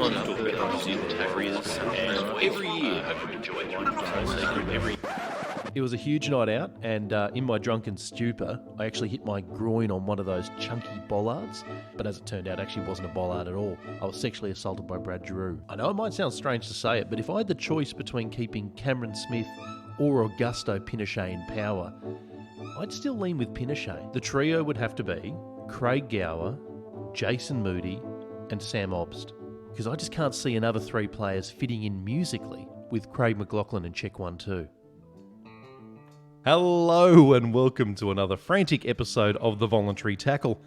on to talk about New Zealand Terriers, and every year, I hope you enjoy it. It was a huge night out, and in my drunken stupor, I actually hit my groin on one of those chunky bollards. But as it turned out, it actually wasn't a bollard at all. I was sexually assaulted by Brad Drew. I know it might sound strange to say it, but if I had the choice between keeping Cameron Smith or Augusto Pinochet in power, I'd still lean with Pinochet. The trio would have to be Craig Gower, Jason Moody, and Sam Obst, because I just can't see another three players fitting in musically with Craig McLachlan and Check 1-2. Hello and welcome to another frantic episode of The Voluntary Tackle,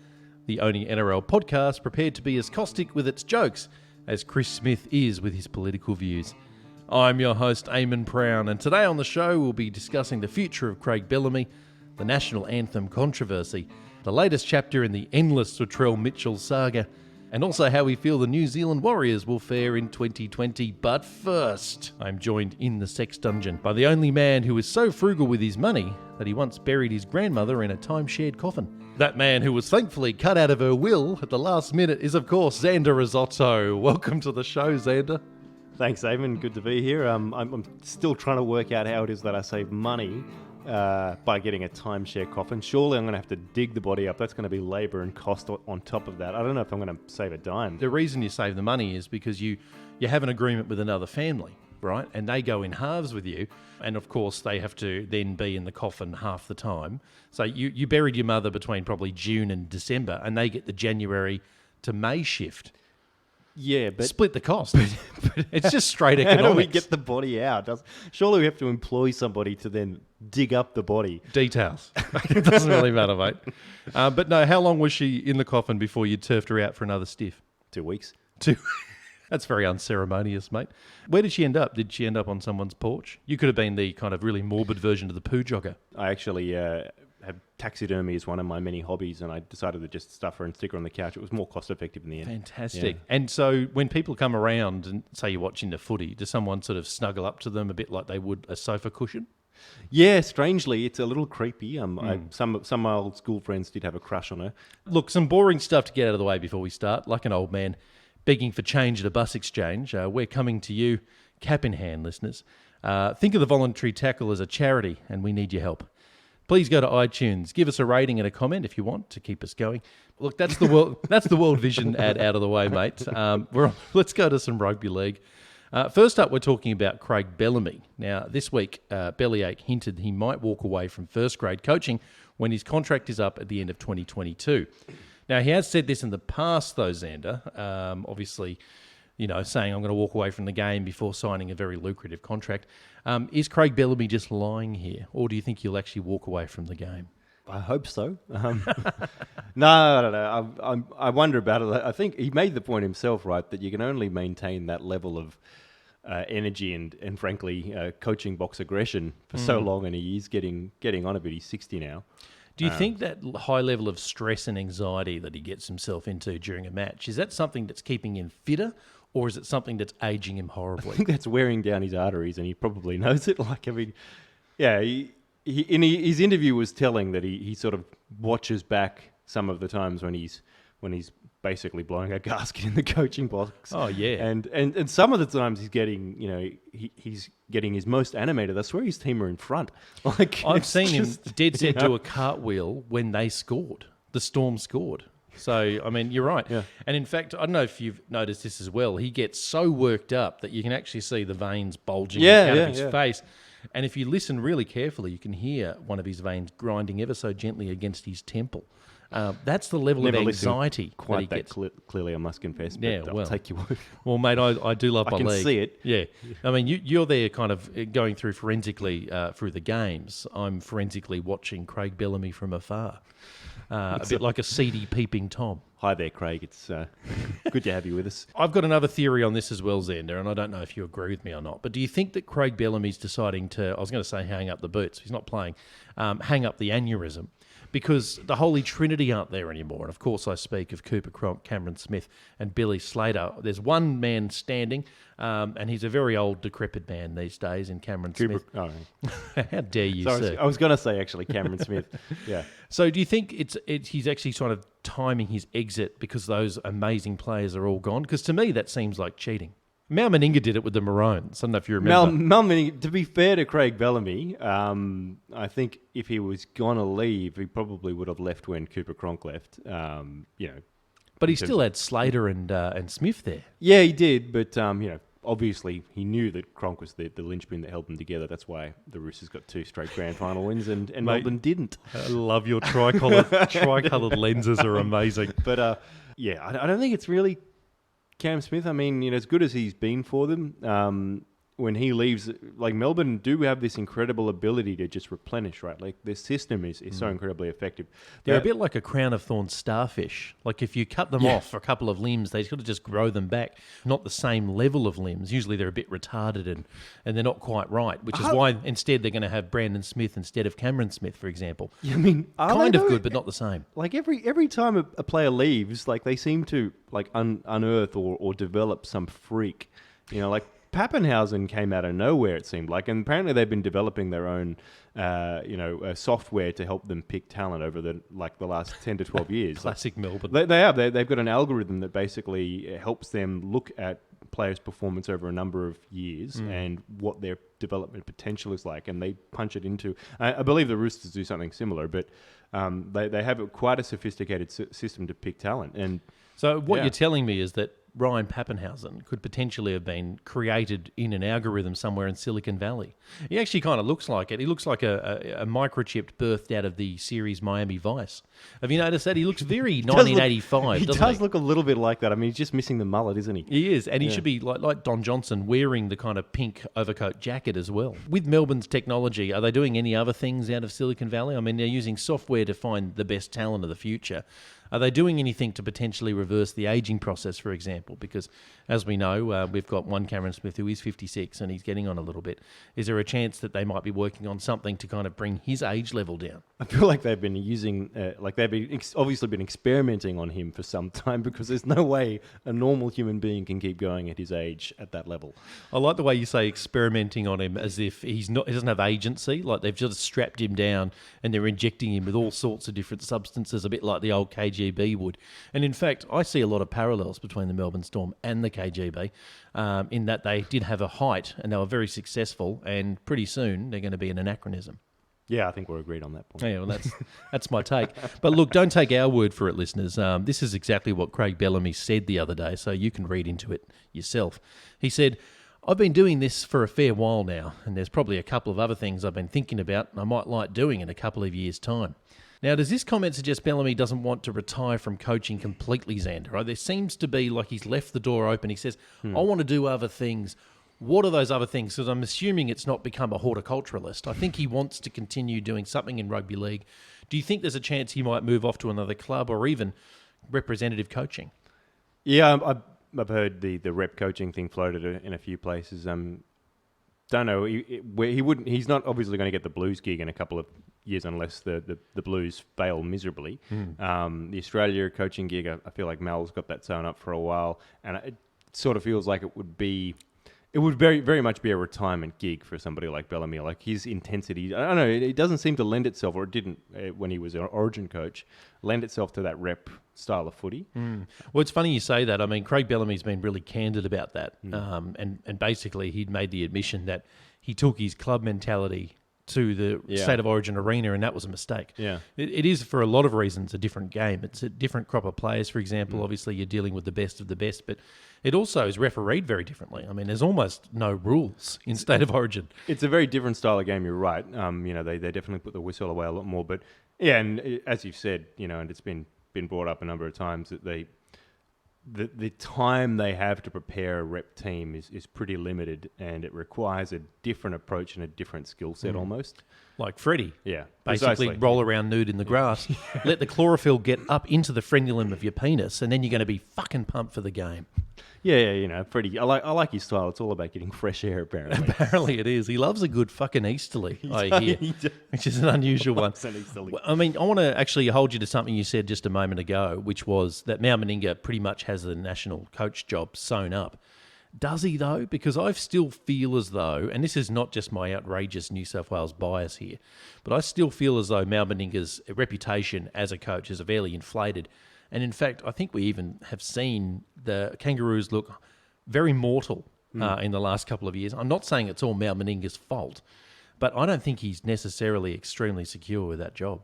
the only NRL podcast prepared to be as caustic with its jokes as Chris Smith is with his political views. I'm your host, Aimon Brown, and today on the show we'll be discussing the future of Craig Bellamy, the National Anthem controversy, the latest chapter in the endless Latrell Mitchell saga, and also how we feel the New Zealand Warriors will fare in 2020. But first, I'm joined in the sex dungeon by the only man who is so frugal with his money that he once buried his grandmother in a time-shared coffin. That man who was thankfully cut out of her will at the last minute is, of course, Xander Risotto. Welcome to the show, Xander. Thanks, Aimon. Good to be here. I'm still trying to work out how it is that I save money by getting a timeshare coffin. Surely I'm going to have to dig the body up. That's going to be labour and cost on top of that. I don't know if I'm going to save a dime. The reason you save the money is because you have an agreement with another family, right? And they go in halves with you. And of course, they have to then be in the coffin half the time. So you buried your mother between probably June and December, and they get the January to May shift. Yeah, but split the cost. But it's just straight economics. How do we get the body out? Surely we have to employ somebody to then dig up the body. Details. It doesn't really matter, mate. But no, how long was she in the coffin before you turfed her out for another stiff? 2 weeks. That's very unceremonious, mate. Where did she end up? Did she end up on someone's porch? You could have been the kind of really morbid version of the poo jogger. I actually have taxidermy as one of my many hobbies, and I decided to just stuff her and stick her on the couch. It was more cost effective in the end. Fantastic. Yeah. And so when people come around and say you're watching the footy, does someone sort of snuggle up to them a bit like they would a sofa cushion? Yeah, strangely, it's a little creepy. Some of my old school friends did have a crush on her. Look, some boring stuff to get out of the way before we start. Like an old man begging for change at a bus exchange, we're coming to you, cap in hand, listeners. Think of the Voluntary Tackle as a charity, and we need your help. Please go to iTunes, give us a rating and a comment if you want to keep us going. Look, that's the World Vision ad out of the way, mate. Let's go to some rugby league. First up, we're talking about Craig Bellamy. Now, this week, Bellyache hinted he might walk away from first grade coaching when his contract is up at the end of 2022. Now, he has said this in the past, though, Xander, obviously, saying I'm going to walk away from the game before signing a very lucrative contract. Is Craig Bellamy just lying here, or do you think he'll actually walk away from the game? I hope so. No. I wonder about it. I think he made the point himself, right, that you can only maintain that level of energy and frankly, coaching box aggression for so long, and he is getting on a bit. He's 60 now. Do you think that high level of stress and anxiety that he gets himself into during a match, is that something that's keeping him fitter, or is it something that's aging him horribly? I think that's wearing down his arteries, and he probably knows it. He in his interview was telling that he sort of watches back some of the times when he's basically blowing a gasket in the coaching box. Oh yeah, and some of the times he's getting he's getting his most animated. I swear his team are in front. I've seen him dead set do a cartwheel when they scored. The Storm scored. So, I mean, you're right. Yeah. And in fact, I don't know if you've noticed this as well. He gets so worked up that you can actually see the veins bulging out of his face. And if you listen really carefully, you can hear one of his veins grinding ever so gently against his temple. That's the level of anxiety quite that he gets. Clearly, I must confess, but I'll take your word. Well, mate, I do love my league. I can see it. Yeah. I mean, you're there kind of going through forensically through the games. I'm forensically watching Craig Bellamy from afar. A bit like a seedy peeping Tom. Hi there, Craig. It's good to have you with us. I've got another theory on this as well, Xander, and I don't know if you agree with me or not, but do you think that Craig Bellamy's deciding to, I was going to say hang up the boots, he's not playing, hang up the aneurysm, because the Holy Trinity aren't there anymore. And of course, I speak of Cooper Cronk, Cameron Smith, and Billy Slater. There's one man standing, and he's a very old, decrepit man these days in Cameron Smith. Oh, How dare you, sorry, sir? I was going to say actually Cameron Smith. Yeah. So do you think he's actually sort of timing his exit because those amazing players are all gone? Because to me, that seems like cheating. Mal Meninga did it with the Maroons. I don't know if you remember. Mal Meninga, to be fair to Craig Bellamy, I think if he was going to leave, he probably would have left when Cooper Cronk left. But he still had Slater and Smith there. Yeah, he did. But, obviously he knew that Cronk was the linchpin that held them together. That's why the Roosters got 2 straight grand final wins and Melbourne didn't. I love your tricoloured lenses are amazing. But, I don't think it's really Cam Smith. I mean, as good as he's been for them, when he leaves, like Melbourne do have this incredible ability to just replenish, right? Like their system is so incredibly effective. They're a bit like a crown of thorns starfish. Like if you cut them off a couple of limbs, they sort of just grow them back. Not the same level of limbs. Usually they're a bit retarded and they're not quite right, which is why instead they're going to have Brandon Smith instead of Cameron Smith, for example. Yeah, I mean, kind of good, but not the same. Like every time a player leaves, like they seem to like unearth or develop some freak, like Pappenhausen came out of nowhere, it seemed like, and apparently they've been developing their own, software to help them pick talent over the last 10 to 12 years. Classic Melbourne. They have. They've got an algorithm that basically helps them look at players' performance over a number of years and what their development potential is like, and they punch it into. I believe the Roosters do something similar, but they have quite a sophisticated system to pick talent. And so what you're telling me is that Ryan Pappenhausen could potentially have been created in an algorithm somewhere in Silicon Valley. He actually kind of looks like it. He looks like a microchipped birthed out of the series Miami Vice. Have you noticed that? He looks very 1985, he doesn't he? does look a little bit like that. I mean, he's just missing the mullet, isn't he? He is, and he should be like Don Johnson, wearing the kind of pink overcoat jacket as well. With Melbourne's technology, are they doing any other things out of Silicon Valley? I mean, they're using software to find the best talent of the future. Are they doing anything to potentially reverse the ageing process, for example? Because, as we know, we've got one Cameron Smith who is 56 and he's getting on a little bit. Is there a chance that they might be working on something to kind of bring his age level down? I feel like they've been using, obviously been experimenting on him for some time, because there's no way a normal human being can keep going at his age at that level. I like the way you say experimenting on him as if he doesn't have agency, like they've just strapped him down and they're injecting him with all sorts of different substances, a bit like the old KGB would. And in fact, I see a lot of parallels between the Melbourne Storm and the KGB, in that they did have a height and they were very successful, and pretty soon they're going to be an anachronism. Yeah, I think we're agreed on that point. Yeah, well, that's my take. But look, don't take our word for it, listeners. This is exactly what Craig Bellamy said the other day, so you can read into it yourself. He said, "I've been doing this for a fair while now, and there's probably a couple of other things I've been thinking about and I might like doing in a couple of years' time." Now, does this comment suggest Bellamy doesn't want to retire from coaching completely, Xander? Right? There seems to be like he's left the door open. He says, I want to do other things. What are those other things? Because I'm assuming it's not become a horticulturalist. I think he wants to continue doing something in rugby league. Do you think there's a chance he might move off to another club or even representative coaching? Yeah, I've heard the rep coaching thing floated in a few places. Don't know. He's not obviously going to get the Blues gig in a couple of years unless the Blues fail miserably. The Australia coaching gig, I feel like Mal's got that sewn up for a while, and it sort of feels like it would very, very much be a retirement gig for somebody like Bellamy. Like his intensity, I don't know, it doesn't seem to lend itself, or it didn't when he was an Origin coach, lend itself to that rep style of footy. Well, it's funny you say that. I mean, Craig Bellamy's been really candid about that. And basically he'd made the admission that he took his club mentality to the State of Origin arena, and that was a mistake. Yeah. It is, for a lot of reasons, a different game. It's a different crop of players, for example. Obviously, you're dealing with the best of the best, but it also is refereed very differently. I mean, there's almost no rules in State of Origin. It's a very different style of game, you're right. They definitely put the whistle away a lot more. But, yeah, and as you've said, and it's been brought up a number of times, that the time they have to prepare a rep team is pretty limited, and it requires a different approach and a different skill set almost. like Freddie. Yeah, Basically, precisely. roll around nude in the grass, let the chlorophyll get up into the frenulum of your penis, and then you're going to be fucking pumped for the game. Yeah, Freddie. I like his style. It's all about getting fresh air, apparently. Apparently it is. He loves a good fucking easterly, I hear, He does. which is an unusual one. Loves an easterly. Well, I mean, I want to actually hold you to something you said just a moment ago, which was that Mal Meninga pretty much has the national coach job sewn up. Does he, though? Because I still feel as though, and this is not just my outrageous New South Wales bias here, but I still feel as though Mal Meninga's reputation as a coach is severely inflated. And in fact, I think we even have seen the Kangaroos look very mortal in the last couple of years. I'm not saying it's all Mal Meninga's fault, but I don't think he's necessarily extremely secure with that job.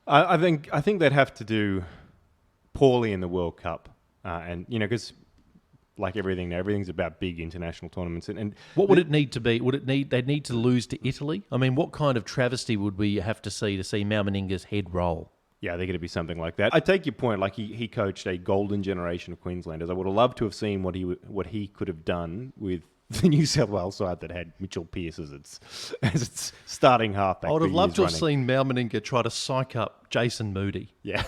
I think they'd have to do poorly in the World Cup, and because like everything now, everything's about big international tournaments. And what would it need to be? They'd need to lose to Italy? I mean, what kind of travesty would we have to see Mal Meninga's head roll? Yeah, they're going to be something like that. I take your point. Like he coached a golden generation of Queenslanders. I would have loved to have seen what he could have done with the New South Wales side that had Mitchell Pearce as its starting halfback. I would have loved to have running. seen Mal Meninga try to psych up Jason Moody. Yeah.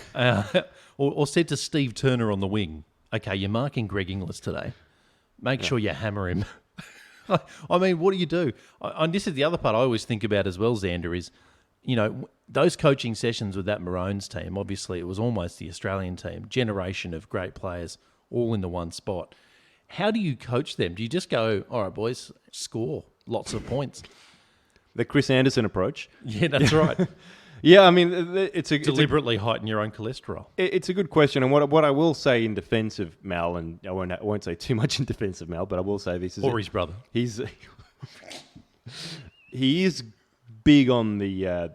Or said to Steve Turner on the wing, okay, you're marking Greg Inglis today. Make sure you hammer him. I mean, what do you do? And this is the other part I always think about as well, Xander, is, those coaching sessions with that Maroons team, obviously it was almost the Australian team, generation of great players all in the one spot. How do you coach them? Do you just go, all right, boys, score lots of points? The Chris Anderson approach. Yeah, that's right. Yeah, I mean, Deliberately heighten your own cholesterol. It's a good question, and what I will say in defence of Mal, and I won't say too much in defence of Mal, but I will say this is Or his brother. He is big on the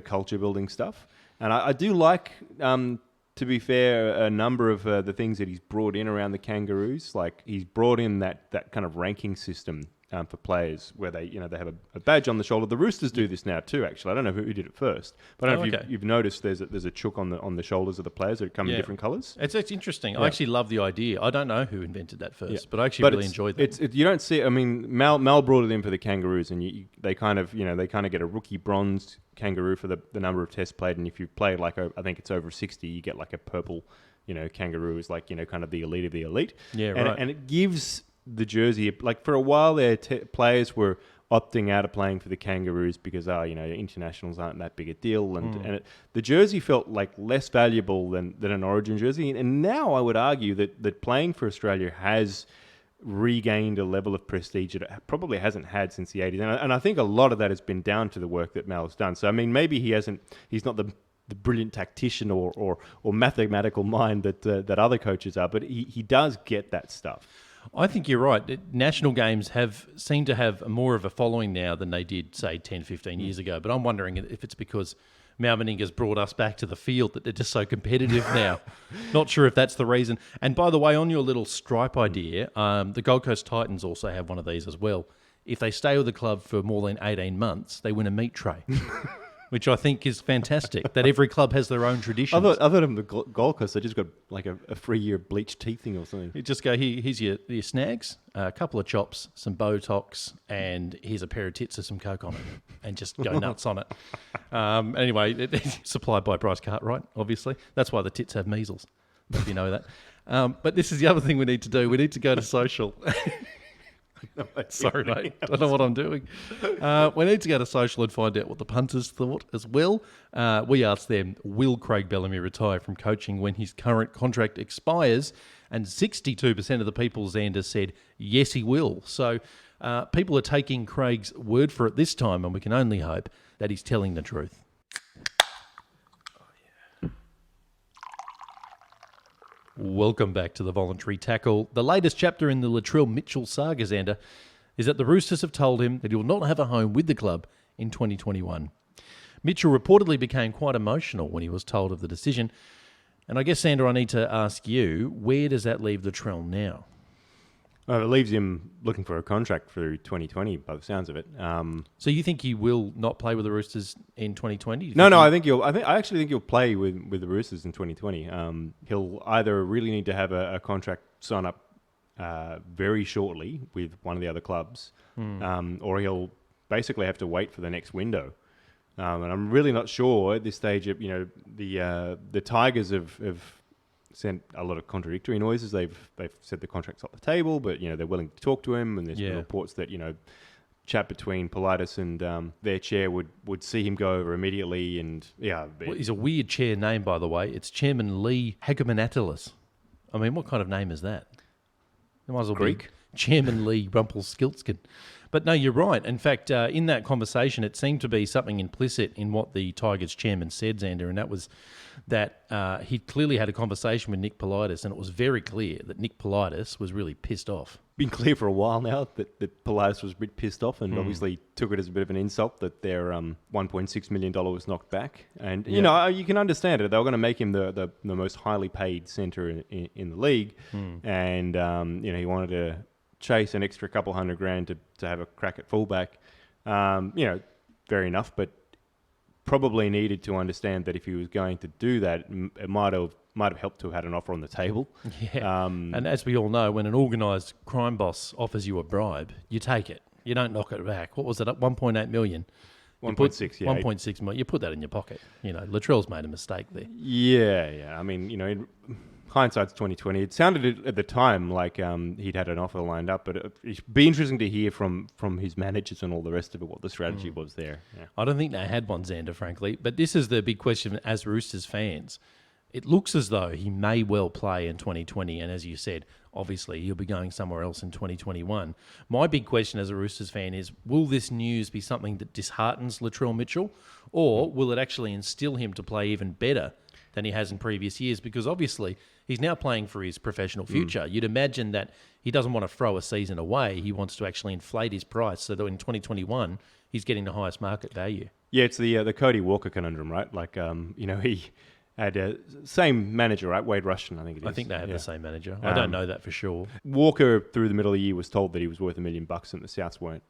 culture building stuff, and I do like, to be fair, a number of the things that he's brought in around the Kangaroos. Like he's brought in that kind of ranking system for players where they have a badge on the shoulder. The Roosters do this now too. Actually, I don't know who did it first, but I don't know if you've noticed there's a chook on the shoulders of the players that come in different colours. It's interesting. I actually love the idea. I don't know who invented that first, but I actually really enjoyed that. You don't see it. I mean, Mal brought it in for the Kangaroos, and they kind of get a rookie bronze Kangaroo for the number of tests played, and if you play like I think it's over 60, you get like a purple, Kangaroo is like kind of the elite of the elite. Yeah, right. And it gives the jersey, like for a while there, players were opting out of playing for the Kangaroos because internationals aren't that big a deal, and the jersey felt like less valuable than an Origin jersey. And now I would argue that playing for Australia has regained a level of prestige that it probably hasn't had since the 80s, and I think a lot of that has been down to the work that Mal has done. So I mean, maybe he's not the brilliant tactician or mathematical mind that other coaches are, but he does get that stuff. I think you're right. National games seem to have more of a following now than they did, say, 10, 15 years ago. But I'm wondering if it's because Mal Meninga's brought us back to the field that they're just so competitive now. Not sure if that's the reason. And by the way, on your little stripe idea, the Gold Coast Titans also have one of these as well. If they stay with the club for more than 18 months, they win a meat tray. Which I think is fantastic, that every club has their own traditions. I thought in the Gold Coast, they just got like a free year of bleached teething or something. You just go, here's your snags, a couple of chops, some Botox, and here's a pair of tits with some Coke on it, and just go nuts on it. Anyway, it's supplied by Bryce Cartwright, obviously. That's why the tits have measles, if you know that. But this is the other thing we need to do. We need to go to social. Sorry, mate. I don't know what I'm doing. We need to go to social and find out what the punters thought as well. We asked them, will Craig Bellamy retire from coaching when his current contract expires? And 62% of the people, Xander, said, yes, he will. So people are taking Craig's word for it this time, and we can only hope that he's telling the truth. Welcome back to the Voluntary Tackle. The latest chapter in the Latrell Mitchell saga, Xander, is that the Roosters have told him that he will not have a home with the club in 2021. Mitchell reportedly became quite emotional when he was told of the decision. And I guess, Xander, I need to ask you, where does that leave Latrell now? It leaves him looking for a contract through 2020, by the sounds of it. So you think he will not play with the Roosters in 2020? No, I actually think he'll play with the Roosters in 2020. He'll either really need to have a contract sign up very shortly with one of the other clubs, or he'll basically have to wait for the next window. And I'm really not sure at this stage. The Tigers have sent a lot of contradictory noises. They've said the contract's off the table, but they're willing to talk to him. And there's been reports that chat between Politis and their chair would see him go over immediately. And well, he's a weird chair name, by the way. It's Chairman Lee Hagemanatelis. I mean, what kind of name is that? It might as well Greek. be Chairman Lee Rumpelstiltskin. But no, you're right. In fact, in that conversation, it seemed to be something implicit in what the Tigers chairman said, Xander, and that was that he clearly had a conversation with Nick Politis, and it was very clear that Nick Politis was really pissed off. Been clear for a while now that Politis was a bit pissed off, and obviously took it as a bit of an insult that their $1.6 million was knocked back. And you can understand it. They were going to make him the most highly paid centre in the league, and he wanted to chase an extra couple $100,000 to have a crack at fullback. Fair enough, but probably needed to understand that if he was going to do that, it might have helped to have had an offer on the table. Yeah. And as we all know, when an organised crime boss offers you a bribe, you take it. You don't knock it back. What was it? 1.8 million. 1.6, yeah. 1.6 million. You put that in your pocket. Latrell's made a mistake there. Yeah. I mean, in hindsight's 2020. It sounded at the time like he'd had an offer lined up, but it'd be interesting to hear from his managers and all the rest of it what the strategy was there. Yeah. I don't think they had one, Xander, frankly. But this is the big question as Roosters fans. It looks as though he may well play in 2020, and as you said, obviously he'll be going somewhere else in 2021. My big question as a Roosters fan is, will this news be something that disheartens Latrell Mitchell, or will it actually instill him to play even better than he has in previous years? Because obviously he's now playing for his professional future. You'd imagine that he doesn't want to throw a season away. He wants to actually inflate his price so that in 2021 he's getting the highest market value. Yeah, it's the Cody Walker conundrum, right? Like, he had same manager, right? Wade Rushton, I think it is. I think they have the same manager. I don't know that for sure. Walker, through the middle of the year, was told that he was worth $1 million, and the Souths weren't,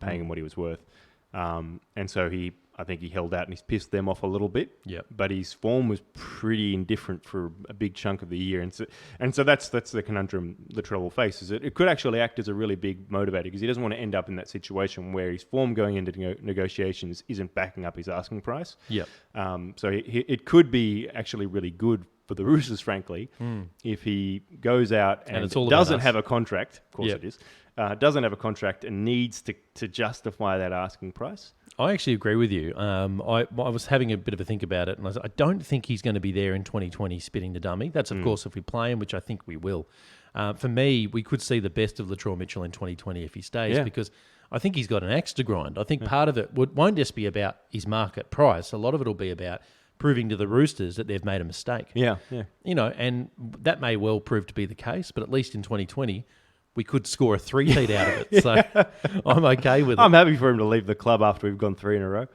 paying him what he was worth. And so I think he held out and he's pissed them off a little bit. Yep. But his form was pretty indifferent for a big chunk of the year. And so that's the conundrum Latrell will face, is it could actually act as a really big motivator, because he doesn't want to end up in that situation where his form going into negotiations isn't backing up his asking price. Yep. So it could be actually really good for the Roosters, frankly, if he goes out and it's all doesn't have a contract. Of course Yep. it is. Doesn't have a contract and needs to justify that asking price. I actually agree with you. I was having a bit of a think about it, and I don't think he's going to be there in 2020 spitting the dummy. That's, of course, if we play him, which I think we will. For me, we could see the best of Latrell Mitchell in 2020 if he stays, because I think he's got an axe to grind. I think part of it won't just be about his market price. A lot of it will be about proving to the Roosters that they've made a mistake. Yeah. And that may well prove to be the case, but at least in 2020... we could score a 3-peat out of it, so I'm okay with it. I'm happy for him to leave the club after we've gone 3 in a row.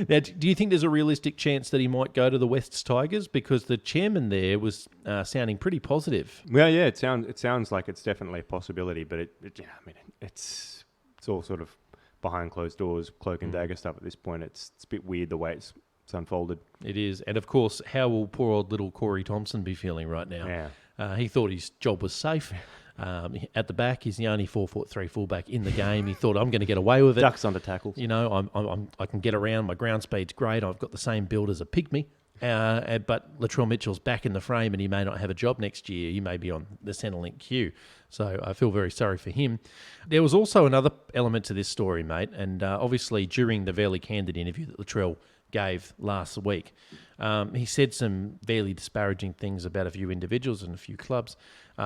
Now, do you think there's a realistic chance that he might go to the Wests Tigers? Because the chairman there was sounding pretty positive. Well, yeah, it sounds like it's definitely a possibility, but it's all sort of behind closed doors, cloak and dagger stuff at this point. It's a bit weird the way it's unfolded. It is, and of course, how will poor old little Corey Thompson be feeling right now? Yeah. He thought his job was safe. At the back, he's the only 4'3" fullback in the game. He thought, I'm going to get away with it. Ducks under tackles. I can get around. My ground speed's great. I've got the same build as a pygmy. But Latrell Mitchell's back in the frame, and he may not have a job next year. He may be on the Centrelink queue. So I feel very sorry for him. There was also another element to this story, mate, and obviously during the fairly candid interview that Latrell gave last week, he said some fairly disparaging things about a few individuals and a few clubs,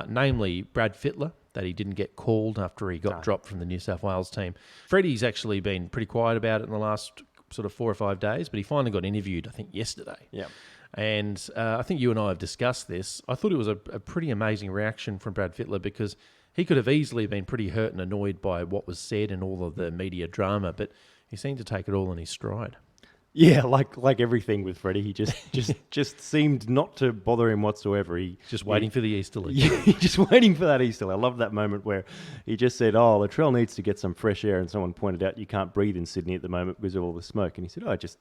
namely Brad Fittler, that he didn't get called after he got dropped from the New South Wales team. Freddie's actually been pretty quiet about it in the last sort of 4 or 5 days, but he finally got interviewed, I think, yesterday. Yeah. And I think you and I have discussed this. I thought it was a pretty amazing reaction from Brad Fittler, because he could have easily been pretty hurt and annoyed by what was said and all of the media drama, but he seemed to take it all in his stride. Yeah, like everything with Freddie, he just seemed not to bother him whatsoever. He just waiting for the Easterly. Yeah, just waiting for that Easterly. I love that moment where he just said, Latrell needs to get some fresh air, and someone pointed out you can't breathe in Sydney at the moment because of all the smoke. And he said, just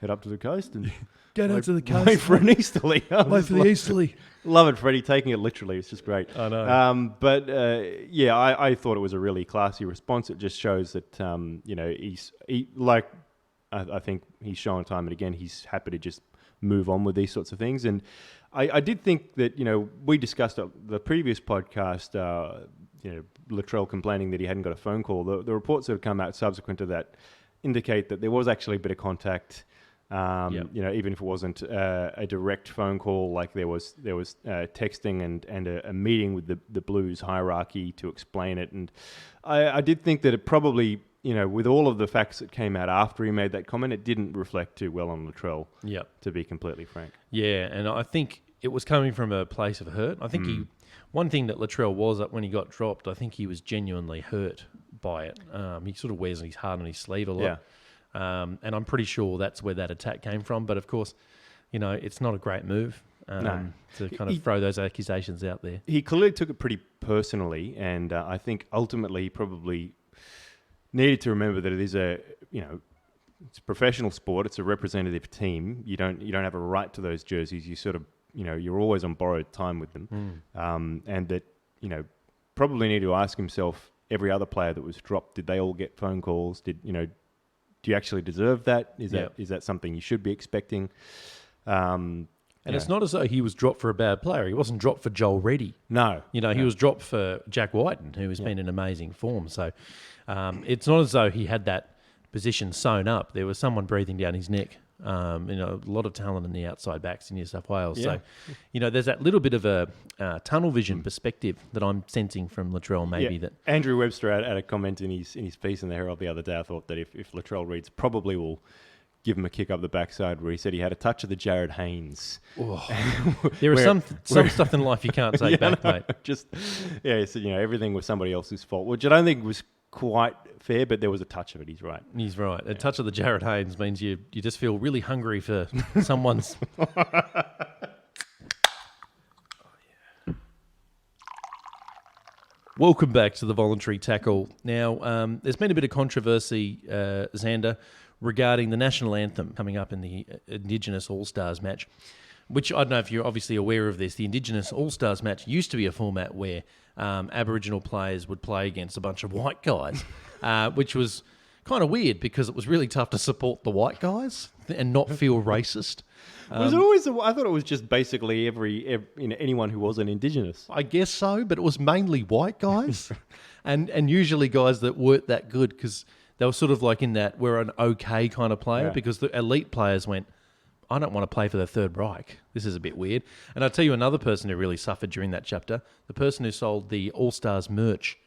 head up to the coast and go down to the coast. Wait for an Easterly. Wait for the Easterly. Love it, Freddie, taking it literally. It's just great. I know. I thought it was a really classy response. It just shows that, he like I think he's shown time and again he's happy to just move on with these sorts of things. And I did think that, we discussed the previous podcast, Latrell complaining that he hadn't got a phone call. The reports that have come out subsequent to that indicate that there was actually a bit of contact. Even if it wasn't a direct phone call, like there was texting and a meeting with the Blues hierarchy to explain it. And I did think that it probably, with all of the facts that came out after he made that comment, it didn't reflect too well on Latrell, to be completely frank. Yeah, and I think it was coming from a place of hurt. I think one thing that Latrell was, when he got dropped, I think he was genuinely hurt by it. He sort of wears his heart on his sleeve a lot. Yeah. And I'm pretty sure that's where that attack came from. But of course, it's not a great move to kind of throw those accusations out there. He clearly took it pretty personally, and I think ultimately he probably needed to remember that it is it's a professional sport. It's a representative team. You don't have a right to those jerseys. You sort of, you're always on borrowed time with them, and that probably need to ask himself, every other player that was dropped, did they all get phone calls? Do you actually deserve that? Is that something you should be expecting? And it's not as though he was dropped for a bad player. He wasn't dropped for Joel Reddy. No. He was dropped for Jack Whiten, who has been in amazing form. So it's not as though he had that position sewn up. There was someone breathing down his neck. A lot of talent in the outside backs in New South Wales. Yeah. So, there's that little bit of a tunnel vision perspective that I'm sensing from Latrell. Maybe that Andrew Webster had a comment in his piece in the Herald the other day. I thought that if Latrell reads, probably will give him a kick up the backside, where he said he had a touch of the Jared Haynes. Oh. There is some stuff in life you can't take back, mate. So, everything was somebody else's fault, which I don't think was quite fair, but there was a touch of it. He's right. He's right. A touch of the Jared Haynes means you just feel really hungry for someone's... Welcome back to the voluntary tackle. Now, there's been a bit of controversy, Xander, regarding the National Anthem coming up in the Indigenous All-Stars match, which I don't know if you're obviously aware of this. The Indigenous All-Stars match used to be a format where Aboriginal players would play against a bunch of white guys, which was kind of weird because it was really tough to support the white guys and not feel racist. Was it always? I thought it was just basically anyone who wasn't Indigenous. I guess so, but it was mainly white guys, and usually guys that weren't that good because they were sort of like in that we're an okay kind of player because the elite players went, I don't want to play for the Third Reich. This is a bit weird. And I'll tell you another person who really suffered during that chapter, the person who sold the All-Stars merch,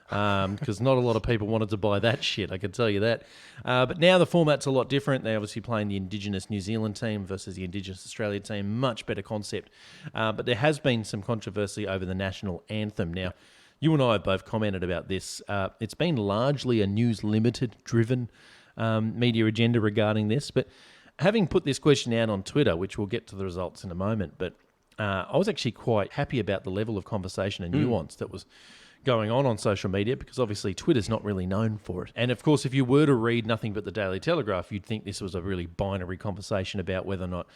because not a lot of people wanted to buy that shit, I can tell you that. But now the format's a lot different. They're obviously playing the Indigenous New Zealand team versus the Indigenous Australia team. Much better concept. But there has been some controversy over the National Anthem. Now, you and I have both commented about this. It's been largely a News Limited driven media agenda regarding this, but having put this question out on Twitter, which we'll get to the results in a moment, but I was actually quite happy about the level of conversation and nuance that was going on social media, because obviously Twitter's not really known for it. And of course, if you were to read nothing but the Daily Telegraph, you'd think this was a really binary conversation about whether or not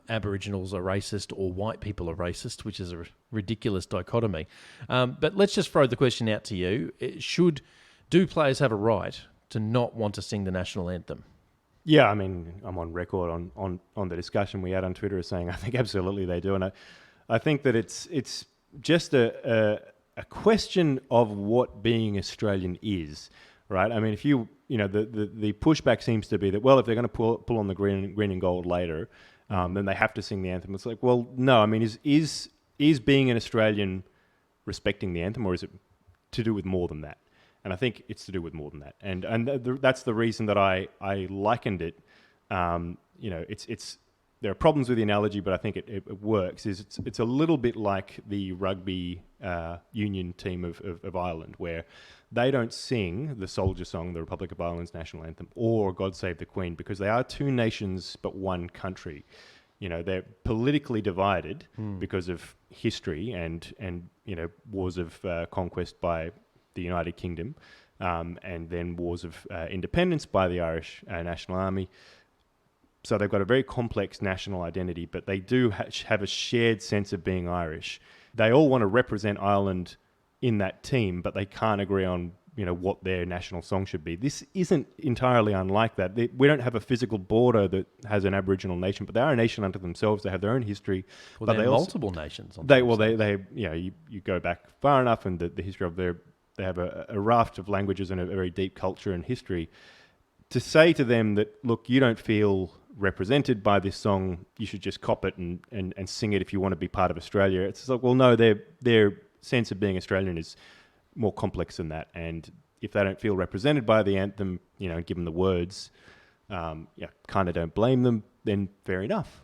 Aboriginals are racist or white people are racist, which is a ridiculous dichotomy. But let's just throw the question out to you. Do players have a right to not want to sing the National Anthem? Yeah, I mean, I'm on record on the discussion we had on Twitter as saying I think absolutely they do. And I think that it's just a question of what being Australian is, right? I mean, if the pushback seems to be that, well, if they're going to pull on the green and gold later, then they have to sing the anthem. It's like, well, no. I mean, is being an Australian respecting the anthem, or is it to do with more than that? And I think it's to do with more than that. And that's the reason that I likened it. There are problems with the analogy, but I think it works. It's a little bit like the rugby union team of Ireland, where they don't sing the soldier song, the Republic of Ireland's national anthem, or God Save the Queen, because they are two nations but one country. They're politically divided because of history and wars of conquest by the United Kingdom, and then wars of independence by the Irish National Army. So they've got a very complex national identity, but they do have a shared sense of being Irish. They all want to represent Ireland in that team, but they can't agree on what their national song should be. This isn't entirely unlike that. We don't have a physical border that has an Aboriginal nation, but they are a nation unto themselves. They have their own history. Well, but they're they also, multiple nations. you go back far enough, and the history of they have a raft of languages and a very deep culture and history. To say to them that, look, you don't feel represented by this song, you should just cop it and sing it if you want to be part of Australia. It's like, well, no, their sense of being Australian is more complex than that. And if they don't feel represented by the anthem, give them the words, kind of don't blame them, then fair enough.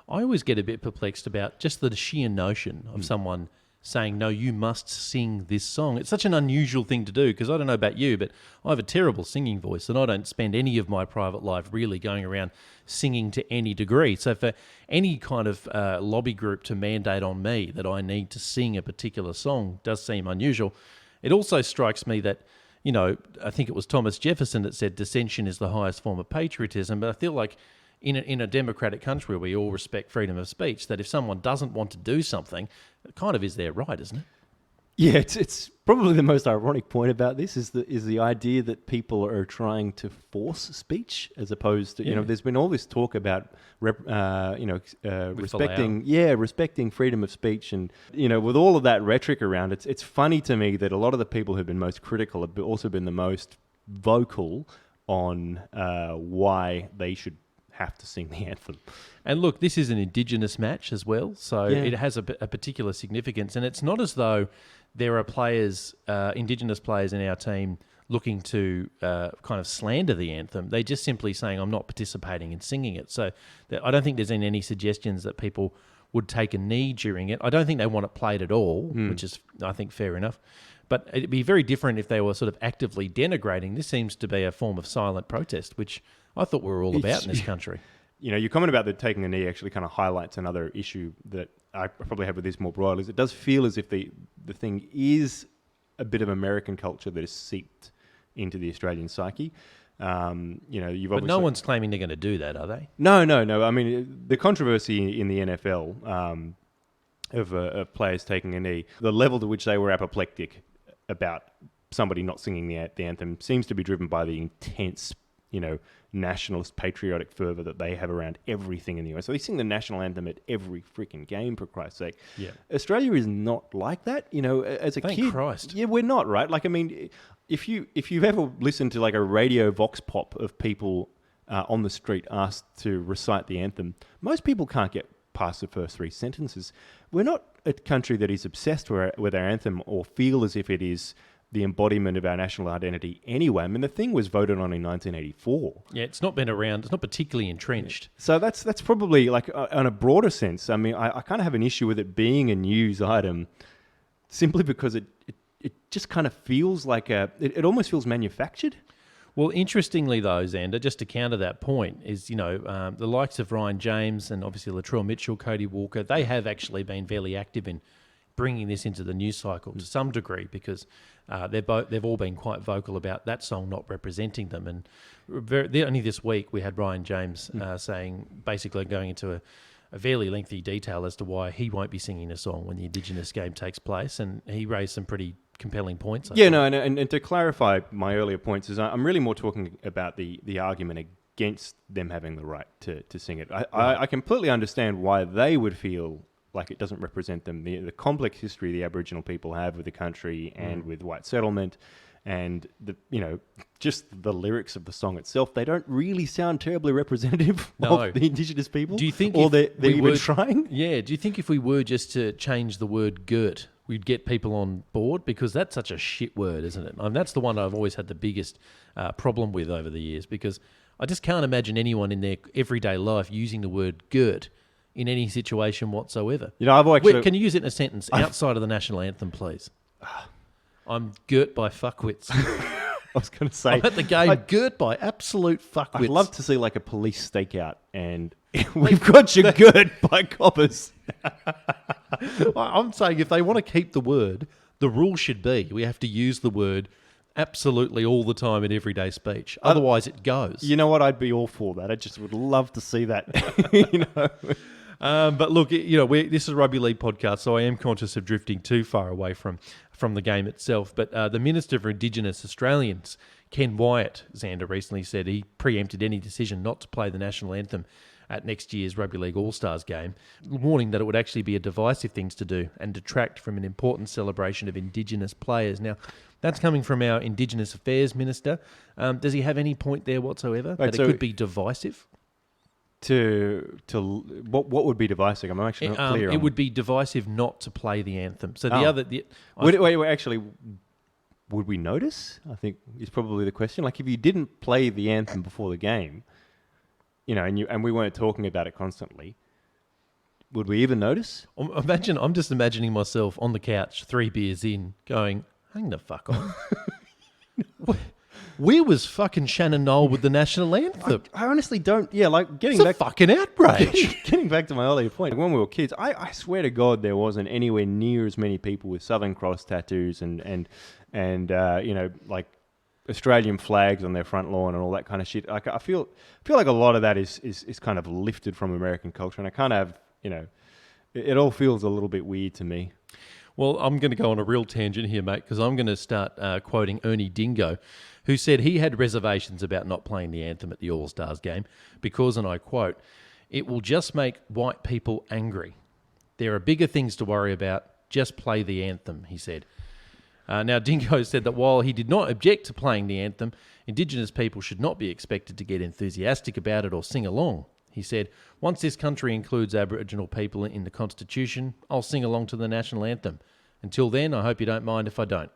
I always get a bit perplexed about just the sheer notion of someone saying, no, you must sing this song. It's such an unusual thing to do, because I don't know about you, but I have a terrible singing voice, and I don't spend any of my private life really going around singing to any degree. So for any kind of lobby group to mandate on me that I need to sing a particular song does seem unusual. It also strikes me that, I think it was Thomas Jefferson that said dissension is the highest form of patriotism, but I feel like in a democratic country where we all respect freedom of speech, that if someone doesn't want to do something, it kind of is their right, isn't it? Yeah, it's probably the most ironic point about this is the idea that people are trying to force speech as opposed to there's been all this talk about respecting freedom of speech, and with all of that rhetoric around it, it's funny to me that a lot of the people who've been most critical have also been the most vocal on why they should have to sing the anthem. And look, this is an Indigenous match as well, so it has a particular significance. And it's not as though there are players, Indigenous players in our team, looking to kind of slander the anthem. They're just simply saying, I'm not participating in singing it. So I don't think there's any suggestions that people would take a knee during it. I don't think they want it played at all, which is, I think, fair enough. But it'd be very different if they were sort of actively denigrating. This seems to be a form of silent protest, which I thought we were all about in this country. Your comment about the taking a knee actually kind of highlights another issue that I probably have with this more broadly. Is it does feel as if the thing is a bit of American culture that is seeped into the Australian psyche. But no one's claiming they're going to do that, are they? No. I mean, the controversy in the NFL of players taking a knee, the level to which they were apoplectic about somebody not singing the anthem seems to be driven by the intense, nationalist patriotic fervour that they have around everything in the US. So they sing the national anthem at every freaking game, for Christ's sake. Yeah. Australia is not like that. As a Thank kid, Christ. Yeah, we're not, right? Like, I mean, if you've ever listened to like a radio vox pop of people on the street asked to recite the anthem, most people can't get past the first three sentences. We're not a country that is obsessed with our anthem or feel as if it is the embodiment of our national identity anyway. I mean, the thing was voted on in 1984. Yeah, it's not been around. It's not particularly entrenched. So that's probably, like, on a broader sense, I mean, I kind of have an issue with it being a news item simply because it just kind of feels like it almost feels manufactured. Well, interestingly, though, Xander, just to counter that point, is, the likes of Ryan James and obviously Latrell Mitchell, Cody Walker, they have actually been fairly active in bringing this into the news cycle to some degree, because they've all been quite vocal about that song not representing them. And only this week we had Ryan James saying, basically going into a fairly lengthy detail as to why he won't be singing a song when the Indigenous game takes place, and he raised some pretty compelling points. And to clarify my earlier points, is I'm really more talking about the argument against them having the right to sing it. I completely understand why they would feel like it doesn't represent them. The complex history the Aboriginal people have with the country and with white settlement, and just the lyrics of the song itself, they don't really sound terribly representative of the Indigenous people. Do you think, or they're even trying? Yeah. Do you think if we were just to change the word "girt," we'd get people on board? Because that's such a shit word, isn't it? That's the one I've always had the biggest problem with over the years, because I just can't imagine anyone in their everyday life using the word "girt" in any situation whatsoever. Can you use it in a sentence outside of the national anthem, please? I'm girt by fuckwits. I was going to say, I'm at the game girt by absolute fuckwits. I'd love to see like a police stakeout and we've got you girt by coppers. I'm saying if they want to keep the word, the rule should be we have to use the word absolutely all the time in everyday speech. Otherwise it goes. You know what? I'd be all for that. I just would love to see that. But look, this is a rugby league podcast, so I am conscious of drifting too far away from from the game itself. But the Minister for Indigenous Australians, Ken Wyatt, Xander, recently said he preempted any decision not to play the national anthem at next year's Rugby League All-Stars game, warning that it would actually be a divisive thing to do and detract from an important celebration of Indigenous players. Now, that's coming from our Indigenous Affairs Minister. Does he have any point there whatsoever, that it could be divisive? What would be divisive? I'm actually not clear. It would be divisive not to play the anthem. So Actually, would we notice? I think is probably the question. Like, if you didn't play the anthem before the game, and we weren't talking about it constantly, would we even notice? I'm just imagining myself on the couch, 3 beers in, going, hang the fuck on. Where was fucking Shannon Knoll with the national anthem? I honestly don't. Yeah, like it's a fucking outrage. Getting back to my earlier point, when we were kids, I swear to God, there wasn't anywhere near as many people with Southern Cross tattoos and like Australian flags on their front lawn and all that kind of shit. Like, I feel like a lot of that is kind of lifted from American culture, and I kind of it all feels a little bit weird to me. Well, I'm going to go on a real tangent here, mate, because I'm going to start quoting Ernie Dingo, who said he had reservations about not playing the anthem at the All-Stars game because, and I quote, "It will just make white people angry. There are bigger things to worry about. Just play the anthem," he said. Now, Dingo said that while he did not object to playing the anthem, Indigenous people should not be expected to get enthusiastic about it or sing along. He said, "Once this country includes Aboriginal people in the Constitution, I'll sing along to the national anthem. Until then, I hope you don't mind if I don't.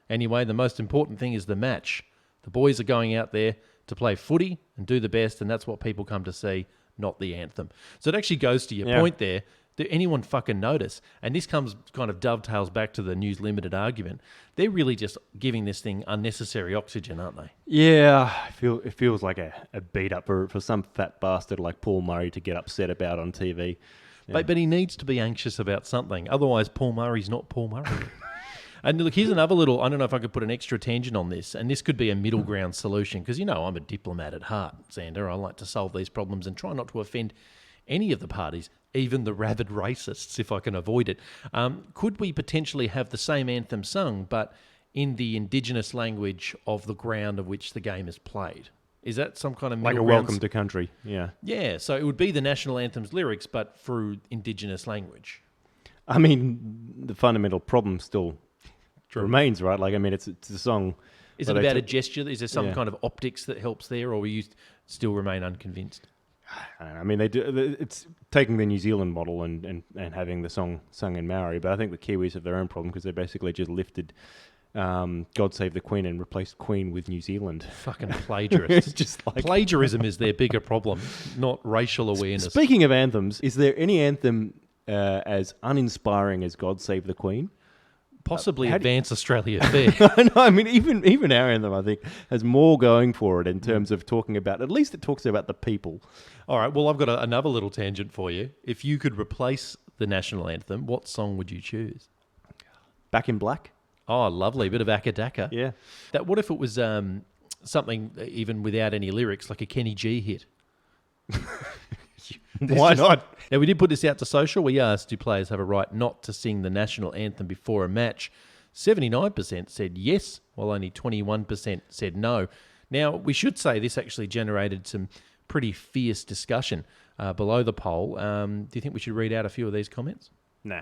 Anyway, the most important thing is the match. The boys are going out there to play footy and do the best, and that's what people come to see, not the anthem." So it actually goes to your point there. Did anyone fucking notice? And this kind of dovetails back to the News Limited argument. They're really just giving this thing unnecessary oxygen, aren't they? Yeah, it feels like a beat up for some fat bastard like Paul Murray to get upset about on TV. Yeah. But he needs to be anxious about something. Otherwise, Paul Murray's not Paul Murray. And look, here's another little, I don't know if I could put an extra tangent on this, and this could be a middle ground solution, because I'm a diplomat at heart, Xander. I like to solve these problems and try not to offend any of the parties, even the rabid racists, if I can avoid it. Could we potentially have the same anthem sung, but in the Indigenous language of the ground of which the game is played? Is that some kind of middle like a ground? welcome to country? Yeah. Yeah, so it would be the national anthem's lyrics, but through Indigenous language. I mean, the fundamental problem still remains, right? Like, I mean, it's a song. Is it about a gesture? Is there some kind of optics that helps there, or will you still remain unconvinced? I mean, they do. It's taking the New Zealand model and having the song sung in Maori, but I think the Kiwis have their own problem because they basically just lifted God Save the Queen and replaced Queen with New Zealand. Fucking plagiarists. Just like plagiarism is their bigger problem, not racial awareness. Speaking of anthems, is there any anthem as uninspiring as God Save the Queen? Possibly Advance Australia Fair. No, I mean, even our anthem, I think, has more going for it in terms of talking about, at least it talks about the people. All right, well, I've got another little tangent for you. If you could replace the national anthem, what song would you choose? Back in Black. Oh, lovely. A bit of Akadaka. Yeah. What if it was something even without any lyrics, like a Kenny G hit? Why not? Now, we did put this out to social. We asked, do players have a right not to sing the national anthem before a match? 79% said yes, while only 21% said no. Now, we should say this actually generated some pretty fierce discussion below the poll. Do you think we should read out a few of these comments? Nah.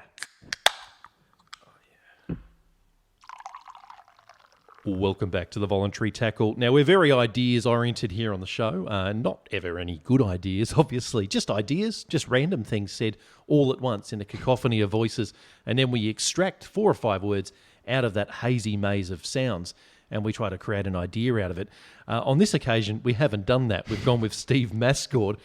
Welcome back to the Voluntary Tackle. Now, we're very ideas-oriented here on the show. Not ever any good ideas, obviously. Just ideas, just random things said all at once in a cacophony of voices. And then we extract 4 or 5 words out of that hazy maze of sounds, and we try to create an idea out of it. On this occasion, we haven't done that. We've gone with Steve Mascord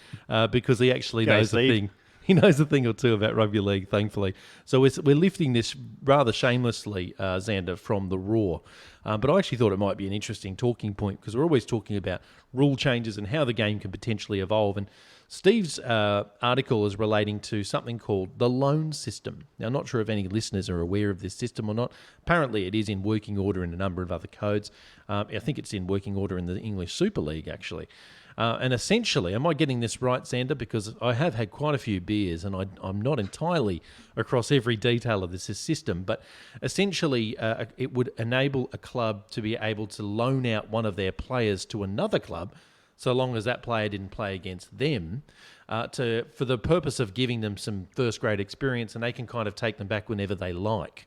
because he actually knows a thing. He knows a thing or two about rugby league, thankfully. So we're lifting this rather shamelessly, Xander, from the raw. But I actually thought it might be an interesting talking point because we're always talking about rule changes and how the game can potentially evolve. And Steve's article is relating to something called the loan system. Now, I'm not sure if any listeners are aware of this system or not. Apparently, it is in working order in a number of other codes. I think it's in working order in the English Super League, actually. And essentially, am I getting this right, Xander? Because I have had quite a few beers and I'm not entirely across every detail of this system, but essentially it would enable a club to be able to loan out one of their players to another club, so long as that player didn't play against them, for the purpose of giving them some first-grade experience, and they can kind of take them back whenever they like,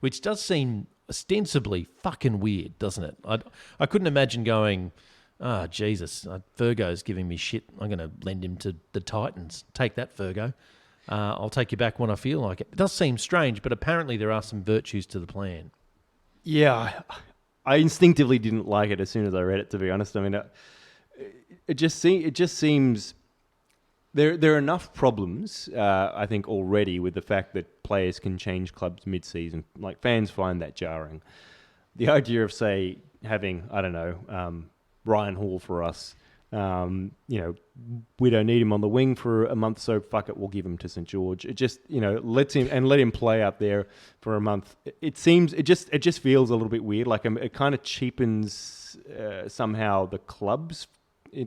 which does seem ostensibly fucking weird, doesn't it? I couldn't imagine going, Jesus, Fergo's giving me shit. I'm going to lend him to the Titans. Take that, Fergo. I'll take you back when I feel like it. It does seem strange, but apparently there are some virtues to the plan. Yeah, I instinctively didn't like it as soon as I read it, to be honest. I mean, it just seems there are enough problems, I think, already with the fact that players can change clubs mid-season. Like, fans find that jarring. The idea of, say, having, I don't know, Ryan Hall for us, we don't need him on the wing for a month, so fuck it, we'll give him to St. George. It just, let him play out there for a month. It just feels a little bit weird. Like, it kind of cheapens somehow the clubs,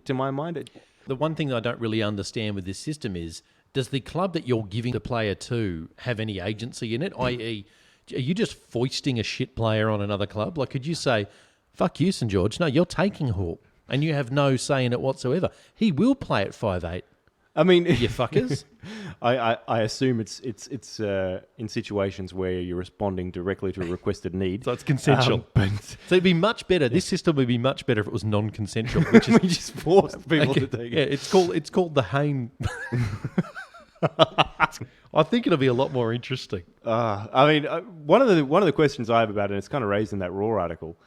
to my mind. The one thing I don't really understand with this system is, does the club that you're giving the player to have any agency in it? I.e., are you just foisting a shit player on another club? Like, could you say, fuck you, St. George, no, you're taking Hall, and you have no say in it whatsoever. He will play at 5'8". I mean, you fuckers. I assume it's in situations where you're responding directly to a requested need. So it's consensual. So it'd be much better. This system would be much better if it was non-consensual. Which is we just force people to take it. Yeah, it's called the Hain. I think it'll be a lot more interesting. One of the questions I have about it, and it's kind of raised in that Raw article,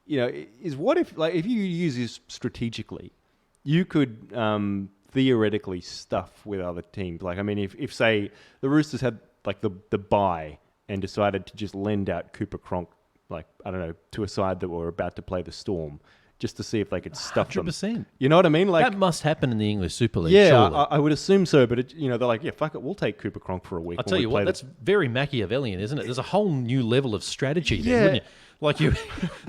is what if you use this strategically, you could theoretically stuff with other teams. Like, I mean, if say the Roosters had like the bye and decided to just lend out Cooper Cronk, like, I don't know, to a side that were about to play the Storm, just to see if they could stuff 100%. them. You know what I mean? Like, that must happen in the English Super League. Yeah, surely. I would assume so. But they're like, yeah, fuck it, we'll take Cooper Cronk for a week. I'll tell you what, that's very Machiavellian, isn't it? There's a whole new level of strategy there, wouldn't you? Like,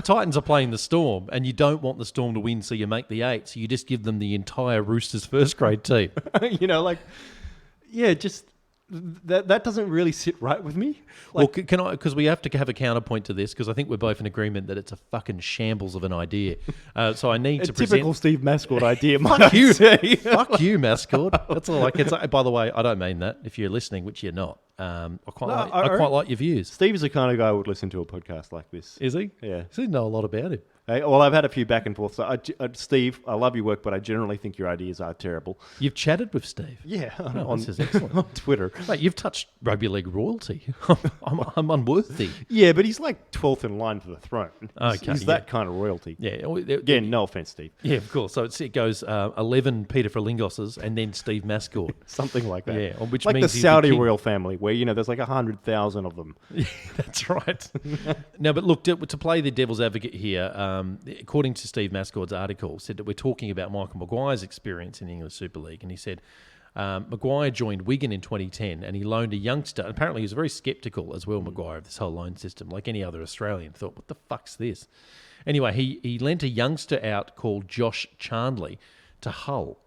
Titans are playing the Storm, and you don't want the Storm to win, so you make the 8, so you just give them the entire Roosters first grade team. Just that doesn't really sit right with me. Like, well, can I? Because we have to have a counterpoint to this, because I think we're both in agreement that it's a fucking shambles of an idea. So I need to present typical Steve Mascott idea. Fuck you, fuck you, Mascott. That's all I can say. By the way, I don't mean that. If you're listening, which you're not, I quite like your views. Steve is the kind of guy who would listen to a podcast like this. Is he? Yeah. So you know a lot about him. Well, I've had a few back and forth. So, Steve, I love your work, but I generally think your ideas are terrible. You've chatted with Steve? Yeah. This is excellent. On Twitter. Mate, you've touched rugby league royalty. I'm unworthy. Yeah, but he's like 12th in line for the throne. He's that kind of royalty. Yeah. Again, no offense, Steve. Yeah, of course. So it goes 11 Peter Frelingoses and then Steve Mascord. Something like that. Yeah, which like means the Saudi royal family, where, there's like 100,000 of them. Yeah, that's right. Now, but look, to play the devil's advocate here, according to Steve Mascord's article, said that we're talking about Michael Maguire's experience in the English Super League, and he said Maguire joined Wigan in 2010, and he loaned a youngster. Apparently, he was very sceptical as well, Maguire, of this whole loan system, like any other Australian. Thought, what the fuck's this? Anyway, he lent a youngster out called Josh Chandley to Hull,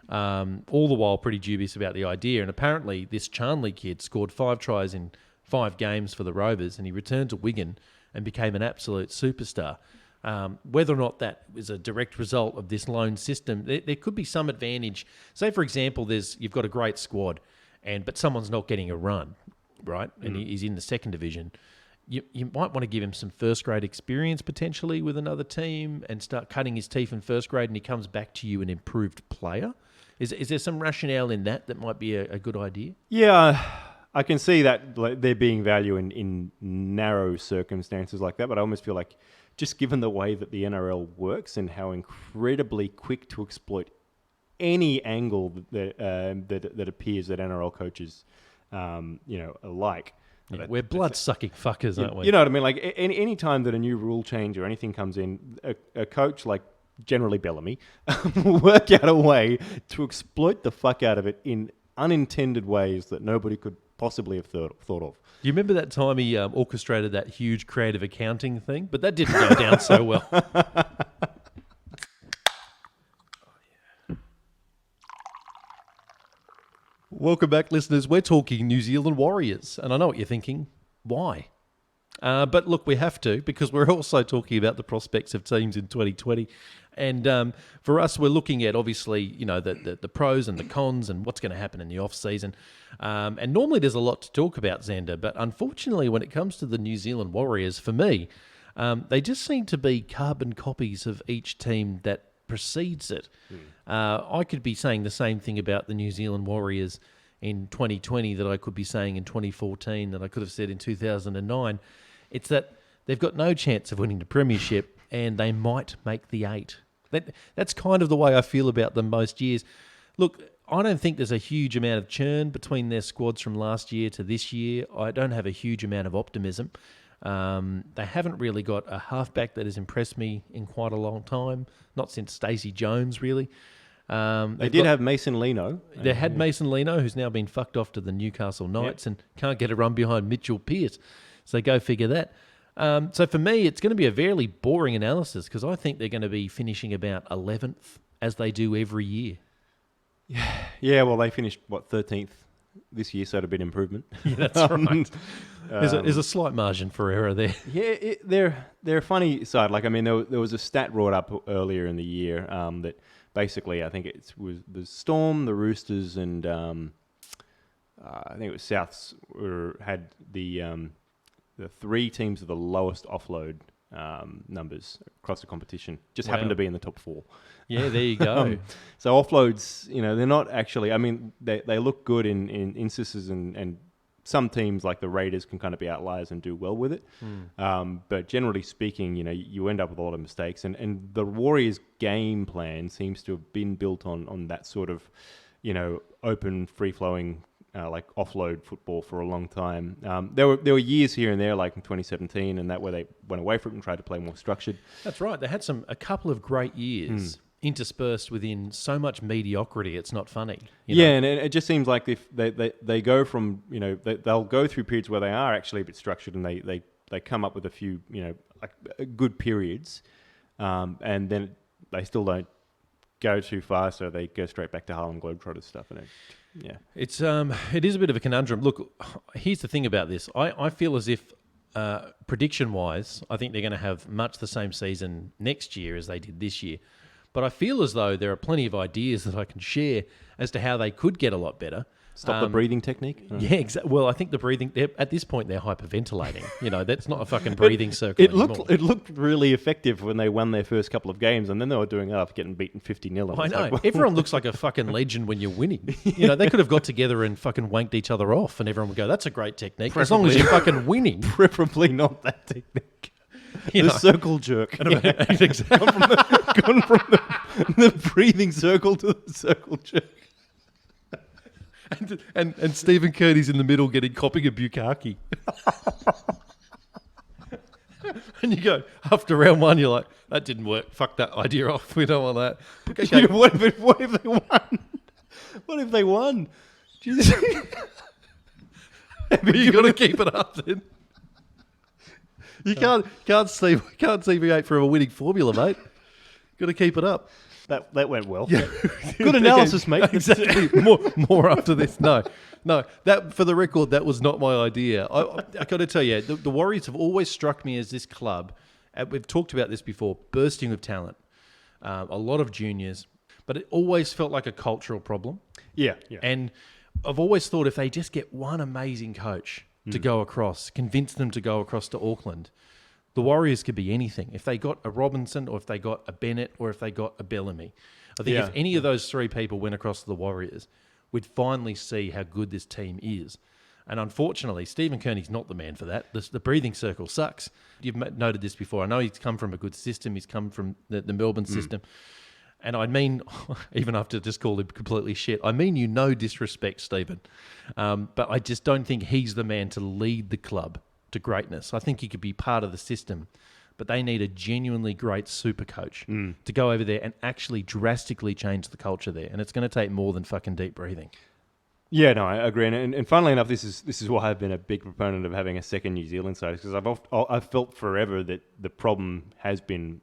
all the while pretty dubious about the idea. And apparently, this Chandley kid scored 5 tries in 5 games for the Rovers, and he returned to Wigan and became an absolute superstar. Whether or not that is a direct result of this loan system, there could be some advantage. Say, for example, you've got a great squad, but someone's not getting a run, right? And he's in the second division. You might want to give him some first grade experience potentially with another team and start cutting his teeth in first grade, and he comes back to you an improved player. Is there some rationale in that might be a good idea? Yeah, I can see that there being value in narrow circumstances like that, but I almost feel like, just given the way that the NRL works and how incredibly quick to exploit any angle that appears that NRL coaches, are like. Yeah, we're blood-sucking fuckers, aren't we? You know what I mean? Like, any time that a new rule change or anything comes in, a coach, like generally Bellamy, will work out a way to exploit the fuck out of it in unintended ways that nobody could possibly have thought of. Do you remember that time he orchestrated that huge creative accounting thing? But that didn't go down so well. Welcome back, listeners. We're talking New Zealand Warriors, and I know what you're thinking. Why? But look, we have to, because we're also talking about the prospects of teams in 2020. And for us, we're looking at, obviously, you know, the pros and the cons and what's going to happen in the off-season. And normally there's a lot to talk about, Xander, but unfortunately when it comes to the New Zealand Warriors, for me, they just seem to be carbon copies of each team that precedes it. I could be saying the same thing about the New Zealand Warriors in 2020 that I could be saying in 2014 that I could have said in 2009. It's that they've got no chance of winning the premiership and they might make the 8. That's kind of the way I feel about them most years. Look, I don't think there's a huge amount of churn between their squads from last year to this year. I don't have a huge amount of optimism. They haven't really got a halfback that has impressed me in quite a long time, not since Stacey Jones, really. They did have Mason Lino. They had Mason Lino, who's now been fucked off to the Newcastle Knights and can't get a run behind Mitchell Pearce. So go figure that. So for me, it's going to be a fairly boring analysis because I think they're going to be finishing about 11th, as they do every year. Yeah, well, they finished, 13th this year, so it'd be an improvement. Yeah, that's right. There's a slight margin for error there. Yeah, they're a funny side. Like, I mean, there was a stat brought up earlier in the year that basically, I think it was the Storm, the Roosters, and I think it was Souths had the 3 teams with the lowest offload numbers across the competition. Just happened to be in the top 4. Yeah, there you go. So offloads, they're not actually. I mean, they look good in instances, and some teams like the Raiders can kind of be outliers and do well with it. But generally speaking, you end up with a lot of mistakes, and the Warriors' game plan seems to have been built on that sort of, open, free flowing. Like offload football for a long time. There were years here and there, like in 2017, and that where they went away from it and tried to play more structured. That's right. They had a couple of great years interspersed within so much mediocrity. It's not funny. And it just seems like if they go from they'll go through periods where they are actually a bit structured and they come up with a few like good periods, and then they still don't go too far, so they go straight back to Harlem Globetrotters stuff and it is a bit of a conundrum. Look, here's the thing about this. I feel as if prediction-wise, I think they're going to have much the same season next year as they did this year. But I feel as though there are plenty of ideas that I can share as to how they could get a lot better. Stop the breathing technique? Yeah, exactly. Well, I think the breathing, at this point, they're hyperventilating. That's not a fucking breathing circle anymore. It looked really effective when they won their first couple of games, and then they were doing it after getting beaten 50-0. I know. Everyone looks like a fucking legend when you're winning. They could have got together and fucking wanked each other off, and everyone would go, that's a great technique, as long as you're fucking winning. Preferably not that technique. The circle jerk. Exactly. Gone from the breathing circle to the circle jerk. And Stephen Kearney's in the middle getting copying a Bellyache. And you go, after round 1, you're like, that didn't work. Fuck that idea off. We don't want that. Okay. What if they won? What if they won? Jesus. But you got to keep it up then. You can't see V8 for a winning formula, mate. Got to keep it up. That went well. Yeah. Good analysis, mate. Exactly. More after this. No. That, for the record, that was not my idea. I got to tell you, the Warriors have always struck me as this club. We've talked about this before, bursting with talent. A lot of juniors, but it always felt like a cultural problem. Yeah. And I've always thought if they just get one amazing coach to go across, convince them to go across to Auckland, the Warriors could be anything. If they got a Robinson, or if they got a Bennett, or if they got a Bellamy. I think if any of those 3 people went across to the Warriors, we'd finally see how good this team is. And unfortunately, Stephen Kearney's not the man for that. The breathing circle sucks. You've noted this before. I know he's come from a good system. He's come from the Melbourne system. And I mean, even after just called him completely shit, I mean no disrespect, Stephen. But I just don't think he's the man to lead the club to greatness. I think he could be part of the system, but they need a genuinely great super coach to go over there and actually drastically change the culture there. And it's going to take more than fucking deep breathing. Yeah, no, I agree. And funnily enough, this is why I've been a big proponent of having a second New Zealand side, because I've felt forever that the problem has been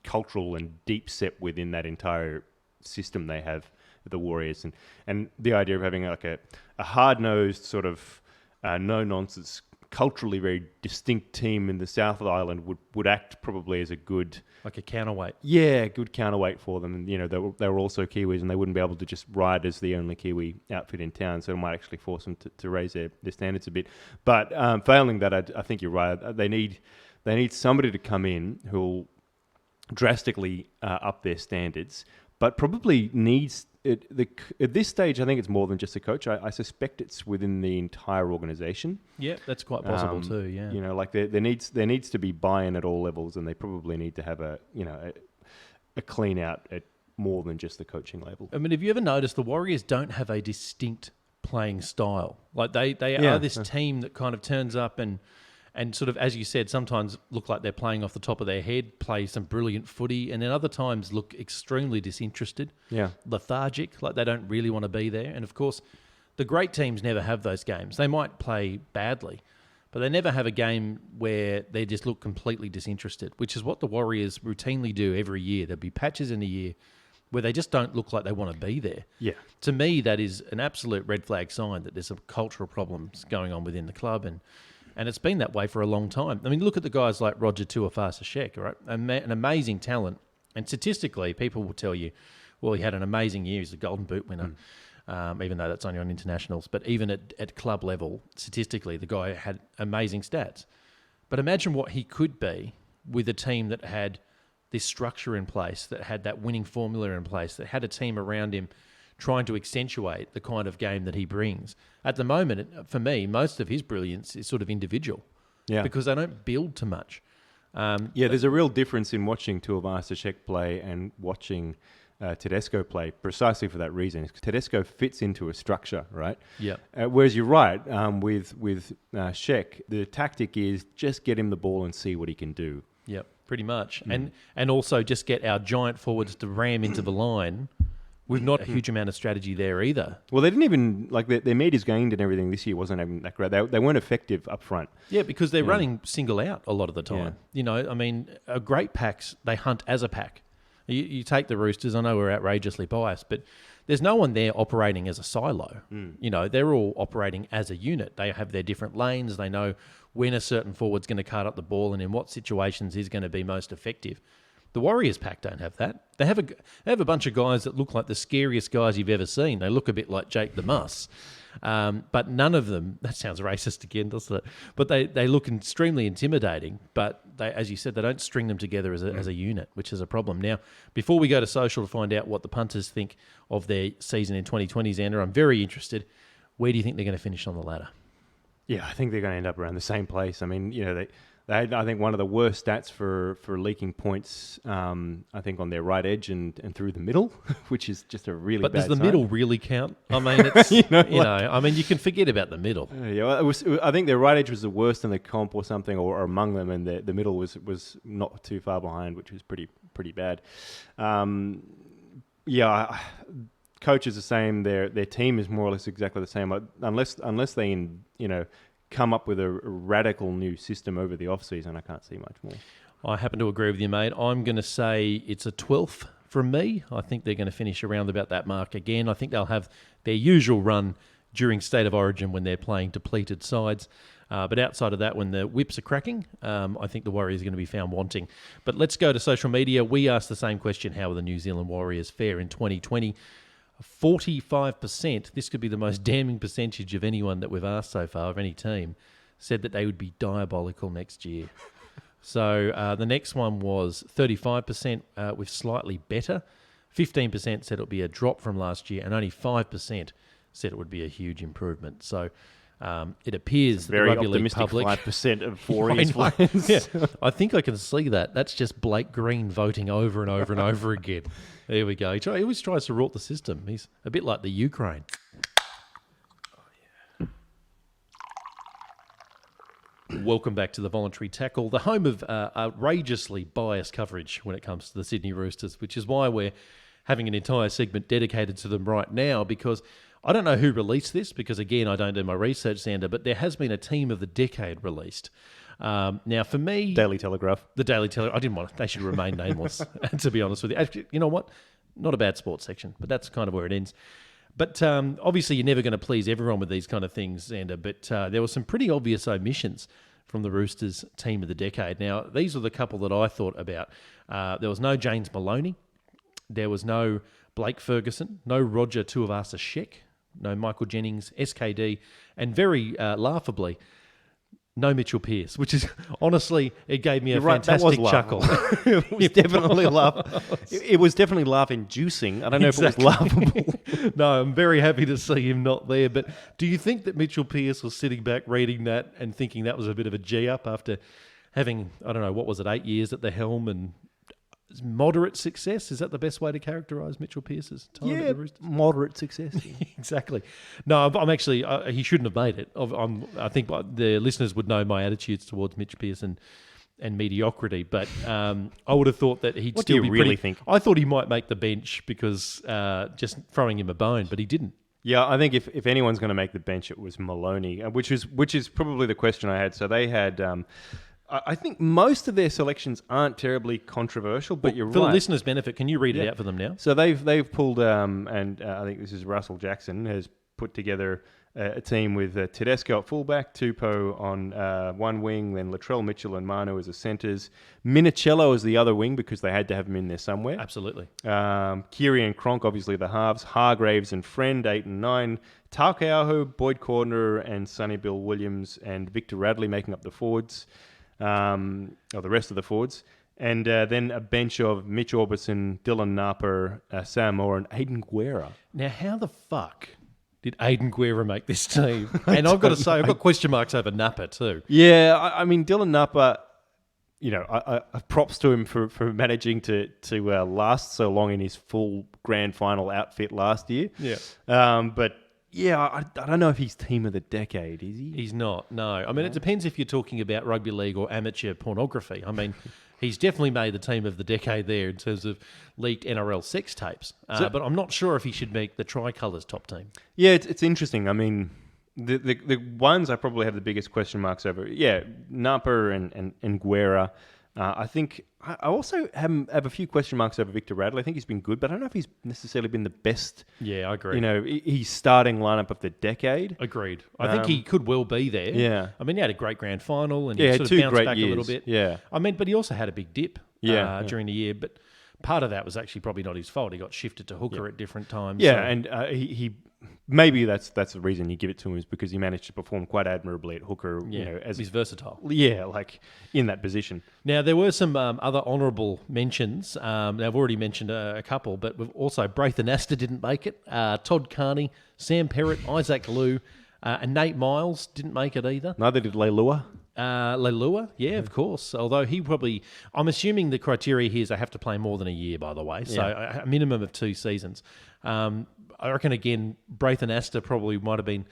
cultural and deep set within that entire system they have the Warriors, and the idea of having like a hard-nosed sort of no-nonsense, culturally very distinct team in the south of the island would act probably as a good... Like a counterweight. Yeah, good counterweight for them. And, they were also Kiwis, and they wouldn't be able to just ride as the only Kiwi outfit in town, so it might actually force them to raise their standards a bit. But failing that, I think you're right. They need somebody to come in who'll drastically up their standards, but probably needs... at this stage, I think it's more than just a coach. I suspect it's within the entire organisation. Yeah, that's quite possible too. Yeah, like there needs to be buy-in at all levels, and they probably need to have a clean out at more than just the coaching level. I mean, have you ever noticed the Warriors don't have a distinct playing style? Like they are this team that kind of turns up and sort of, as you said, sometimes look like they're playing off the top of their head, play some brilliant footy, and then other times look extremely disinterested, lethargic, like they don't really want to be there. And of course, the great teams never have those games. They might play badly, but they never have a game where they just look completely disinterested, which is what the Warriors routinely do every year. There'll be patches in the year where they just don't look like they want to be there. Yeah. To me, that is an absolute red flag sign that there's some cultural problems going on within the club, and it's been that way for a long time. I mean, look at the guys like Roger Tuivasa-Sheck, right? An amazing talent. And statistically, people will tell you, well, he had an amazing year. He's a Golden Boot winner, even though that's only on internationals. But even at club level, statistically, the guy had amazing stats. But imagine what he could be with a team that had this structure in place, that had that winning formula in place, that had a team around him trying to accentuate the kind of game that he brings. At the moment, for me, most of his brilliance is sort of individual because they don't build too much. There's a real difference in watching Tuivasa-Sheck play and watching Tedesco play, precisely for that reason. Tedesco fits into a structure, right? Yeah. Whereas you're right, with Sheck, the tactic is just get him the ball and see what he can do. Yep, pretty much. And also just get our giant forwards to ram into the line. We've not a huge amount of strategy there either. Well, they didn't even, like, their meters gained and everything this year wasn't even that great. They weren't effective up front. Yeah, because they're running single out a lot of the time. I mean, great packs, they hunt as a pack. You take the Roosters, I know we're outrageously biased, but there's no one there operating as a silo. They're all operating as a unit. They have their different lanes. They know when a certain forward's going to cart up the ball and in what situations is going to be most effective. The Warriors pack don't have that. They have a bunch of guys that look like the scariest guys you've ever seen. They look a bit like Jake the Muss. But none of them, that sounds racist again, doesn't it? But they look extremely intimidating. But they, as you said, they don't string them together as a unit, which is a problem. Now, before we go to social to find out what the punters think of their season in 2020, Xander, I'm very interested. Where do you think they're going to finish on the ladder? Yeah, I think they're going to end up around the same place. I mean, they had, I think, one of the worst stats for leaking points, I think, on their right edge and through the middle, which is just a really bad sign. But does the middle really count? I mean, it's, I mean, you can forget about the middle. I think their right edge was the worst in the comp or something, or among them, and the middle was not too far behind, which was pretty bad. Coach is the same. Their team is more or less exactly the same, unless they come up with a radical new system over the off-season. I can't see much more. I happen to agree with you, mate. I'm going to say it's a 12th from me. I think they're going to finish around about that mark again. I think they'll have their usual run during State of Origin when they're playing depleted sides. But outside of that, when the whips are cracking, I think the Warriors are going to be found wanting. But let's go to social media. We asked the same question: how will the New Zealand Warriors fare in 2020? 45%, this could be the most damning percentage of anyone that we've asked so far, of any team, said that they would be diabolical next year. So the next one was 35% with slightly better. 15% said it would be a drop from last year, and only 5% said it would be a huge improvement. So it appears that the rugby league public... Very optimistic 5% of Warriors fans. Yeah, I think I can see that. That's just Blake Green voting over and over and over again. There we go. He always tries to rort the system. He's a bit like the Ukraine. Welcome back to the Voluntary Tackle, the home of outrageously biased coverage when it comes to the Sydney Roosters, which is why we're having an entire segment dedicated to them right now, because I don't know who released this, because, again, I don't do my research, Xander, but there has been a Team of the Decade released. Now, for me... Daily Telegraph. The Daily Telegraph. I didn't want it. They should remain nameless, to be honest with you. Actually, you know what? Not a bad sports section, but that's kind of where it ends. But obviously, you're never going to please everyone with these kind of things, Xander. But there were some pretty obvious omissions from the Roosters team of the decade. Now, these were the couple that I thought about. There was no James Maloney. There was no Blake Ferguson. No Roger Tuivasa-Sheck. No Michael Jennings, SKD. And very laughably, no Mitchell Pearce, which is, honestly, it gave me a fantastic chuckle. It was definitely It was definitely laugh-inducing. I don't know if it was laughable. No, I'm very happy to see him not there. But do you think that Mitchell Pearce was sitting back reading that and thinking that was a bit of a G-up after having, I don't know, what was it, 8 years at the helm and moderate success? Is that the best way to characterise Mitchell Pearce's time at the Roosters? Moderate success. Exactly. No, I'm actually, he shouldn't have made it. I think the listeners would know my attitudes towards Mitch Pearce and mediocrity, but I would have thought that he'd What still do be you really pretty... think? I thought he might make the bench because just throwing him a bone, but he didn't. Yeah, I think if anyone's going to make the bench, it was Maloney, which is probably the question I had. So they had... I think most of their selections aren't terribly controversial, but you're right. For the listeners' benefit, can you read it out for them now? So they've pulled, and I think this is Russell Jackson, has put together a team with Tedesco at fullback, Tupou on one wing, then Latrell Mitchell and Manu as the centres, Minicello as the other wing because they had to have him in there somewhere. Absolutely. Kiri and Cronk, obviously the halves, Hargraves and Friend, 8 and 9, Taukeiaho, Boyd Cordner and Sonny Bill Williams and Victor Radley making up the forwards. Or the rest of the forwards. And then a bench of Mitch Orbison, Dylan Napa, Sam Moore, and Aiden Guerra. Now, how the fuck did Aiden Guerra make this team? And I've got to say, I've got question marks over Napa too. Yeah, I mean, Dylan Napa, you know, I props to him for managing to last so long in his full grand final outfit last year. Yeah. But... yeah, I don't know if he's team of the decade, is he? He's not, no. I mean, it depends if you're talking about rugby league or amateur pornography. I mean, he's definitely made the team of the decade there in terms of leaked NRL sex tapes. But I'm not sure if he should make the Tricolours top team. Yeah, it's interesting. I mean, the ones I probably have the biggest question marks over, Napa and Guerra. I think I also have a few question marks over Victor Radley. I think he's been good, but I don't know if he's necessarily been the best. Yeah, I agree. You know, he's starting lineup of the decade. Agreed. I think he could well be there. Yeah. I mean, he had a great grand final and he he had sort of two bounced great back years. a little bit. Yeah. I mean, but he also had a big dip during the year. But part of that was actually probably not his fault. He got shifted to hooker at different times. Yeah, so. and he maybe that's the reason you give it to him is because he managed to perform quite admirably at hooker. Yeah, you know, as he's versatile. Yeah, like in that position. Now, there were some other honourable mentions. Now, I've already mentioned a couple, but we've also Braithen Astor didn't make it. Todd Carney, Sam Perrott, Isaac Liu, and Nate Miles didn't make it either. Neither did Leilua. Leilua, yeah, of course. Although he probably... I'm assuming the criteria here is they have to play more than a year, by the way. So a minimum of 2 seasons. I reckon, again, Braithen Astor probably might have been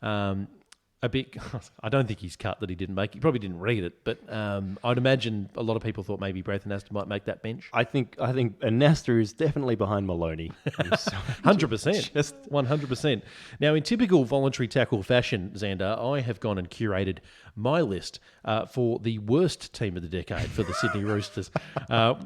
a bit... I don't think he's cut that he didn't make. He probably didn't read it, but I'd imagine a lot of people thought maybe Braithen Astor might make that bench. I think Astor is definitely behind Maloney. 100%. Just 100%. Now, in typical voluntary tackle fashion, Xander, I have gone and curated my list for the worst team of the decade for the Sydney Roosters,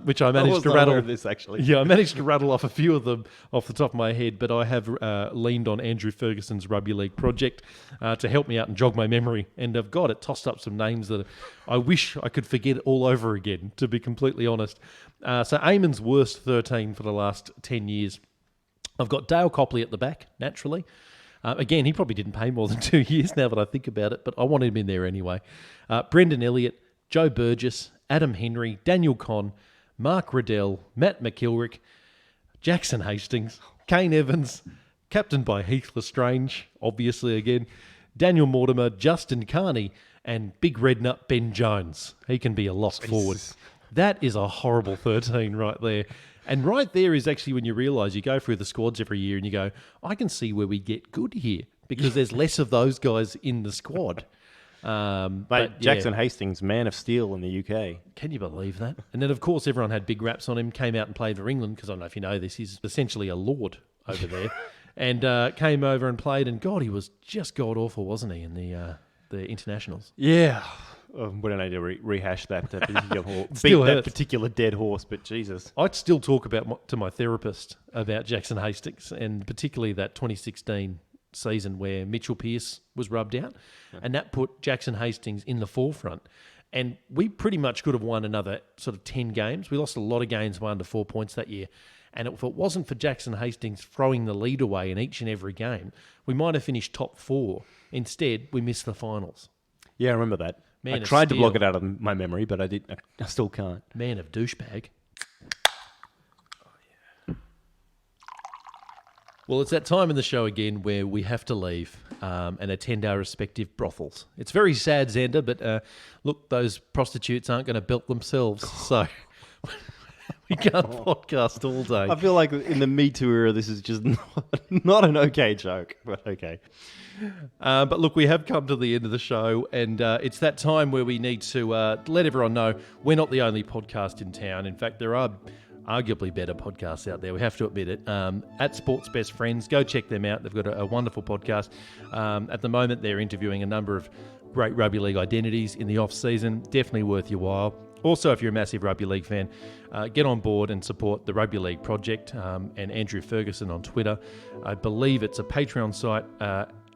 which I managed to rattle. This actually. Yeah, I managed to rattle off a few of them off the top of my head, but I have leaned on Andrew Ferguson's Rugby League project to help me out and jog my memory. And I've got it tossed up some names that I wish I could forget all over again, to be completely honest. So Eamon's worst 13 for the last 10 years. I've got Dale Copley at the back, naturally. Again, he probably didn't pay more than 2 years now that I think about it, but I wanted him in there anyway. Brendan Elliott, Joe Burgess, Adam Henry, Daniel Conn, Mark Riddell, Matt McKilrick, Jackson Hastings, Kane Evans, captained by Heath Lestrange, obviously again, Daniel Mortimer, Justin Carney, and big red nut Ben Jones. He can be a lost forward. That is a horrible 13 right there. And right there is actually when you realise you go through the squads every year and you go, I can see where we get good here because there's less of those guys in the squad. But Jackson Hastings, man of steel in the UK. Can you believe that? And then, of course, everyone had big raps on him, came out and played for England because I don't know if you know this, he's essentially a lord over there. And came over and played, and God, he was just god-awful, wasn't he, in the internationals? Yeah. we don't need to rehash that particular horse. Still Beat that hurts. particular dead horse, but Jesus. I'd still talk to my therapist about Jackson Hastings, and particularly that 2016 season where Mitchell Pearce was rubbed out, and that put Jackson Hastings in the forefront. And we pretty much could have won another sort of 10 games. We lost a lot of games by under 4 points that year. And if it wasn't for Jackson Hastings throwing the lead away in each and every game, we might have finished top 4. Instead, we missed the finals. Yeah, I remember that. Man I of tried to steel. block it out of my memory, but I still can't. Man of douchebag. Well, it's that time in the show again where we have to leave and attend our respective brothels. It's very sad, Xander, but look, those prostitutes aren't going to belt themselves, so we can't podcast all day. I feel like in the Me Too era, this is just not an okay joke, but okay. But look, we have come to the end of the show, and it's that time where we need to let everyone know we're not the only podcast in town. In fact, there are arguably better podcasts out there. We have to admit it. At Sports Best Friends, go check them out. They've got a wonderful podcast. At the moment, they're interviewing a number of great rugby league identities in the off-season. Definitely worth your while. Also, if you're a massive rugby league fan, get on board and support the Rugby League Project and Andrew Ferguson on Twitter. I believe it's a Patreon site,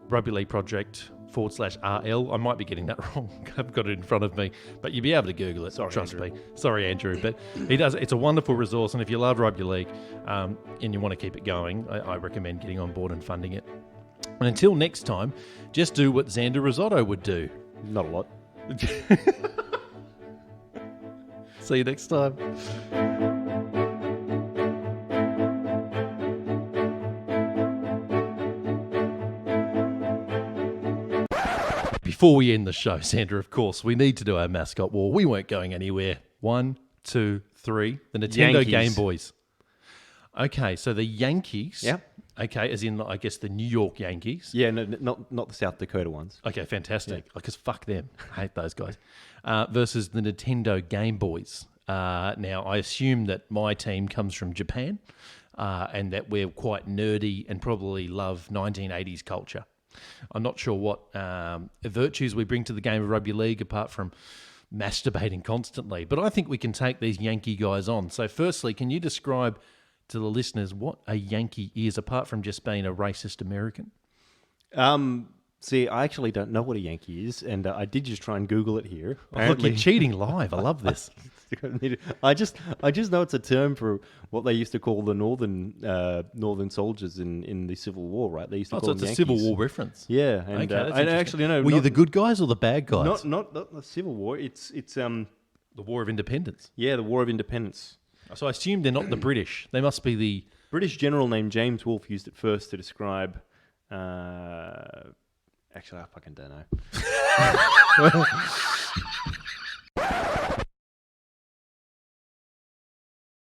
Rugby League Project /RL. I might be getting that wrong. I've got it in front of me, but you'll be able to Google it. Trust me. Sorry, Andrew, but he does. It's a wonderful resource, and if you love rugby league and you want to keep it going, I recommend getting on board and funding it. And until next time, just do what Xander Risotto would do. Not a lot. See you next time. Before we end the show, Sandra, of course, we need to do our mascot war. We weren't going anywhere. 1, 2, 3. The Nintendo Yankees. Game Boys. Okay, so the Yankees. Yep. Okay, as in, I guess, the New York Yankees. Yeah, no, not the South Dakota ones. Okay, fantastic. Because fuck them. I hate those guys. Versus the Nintendo Game Boys. Now, I assume that my team comes from Japan and that we're quite nerdy and probably love 1980s culture. I'm not sure what virtues we bring to the game of rugby league apart from masturbating constantly, but I think we can take these Yankee guys on. So firstly, can you describe to the listeners what a Yankee is apart from just being a racist American? See, I actually don't know what a Yankee is, and I did just try and Google it here. Oh, look, you're cheating live. I love this. I just know it's a term for what they used to call the northern soldiers in the Civil War, right? They used to call so them it's a Yankees. Civil War reference. Yeah, and Okay, that's I interesting. actually know. Were you the good guys or the bad guys? Not the Civil War. It's The War of Independence. the War of Independence. So I assume they're not the British. They must be the... British general named James Wolfe used it first to describe. Actually, I fucking don't know.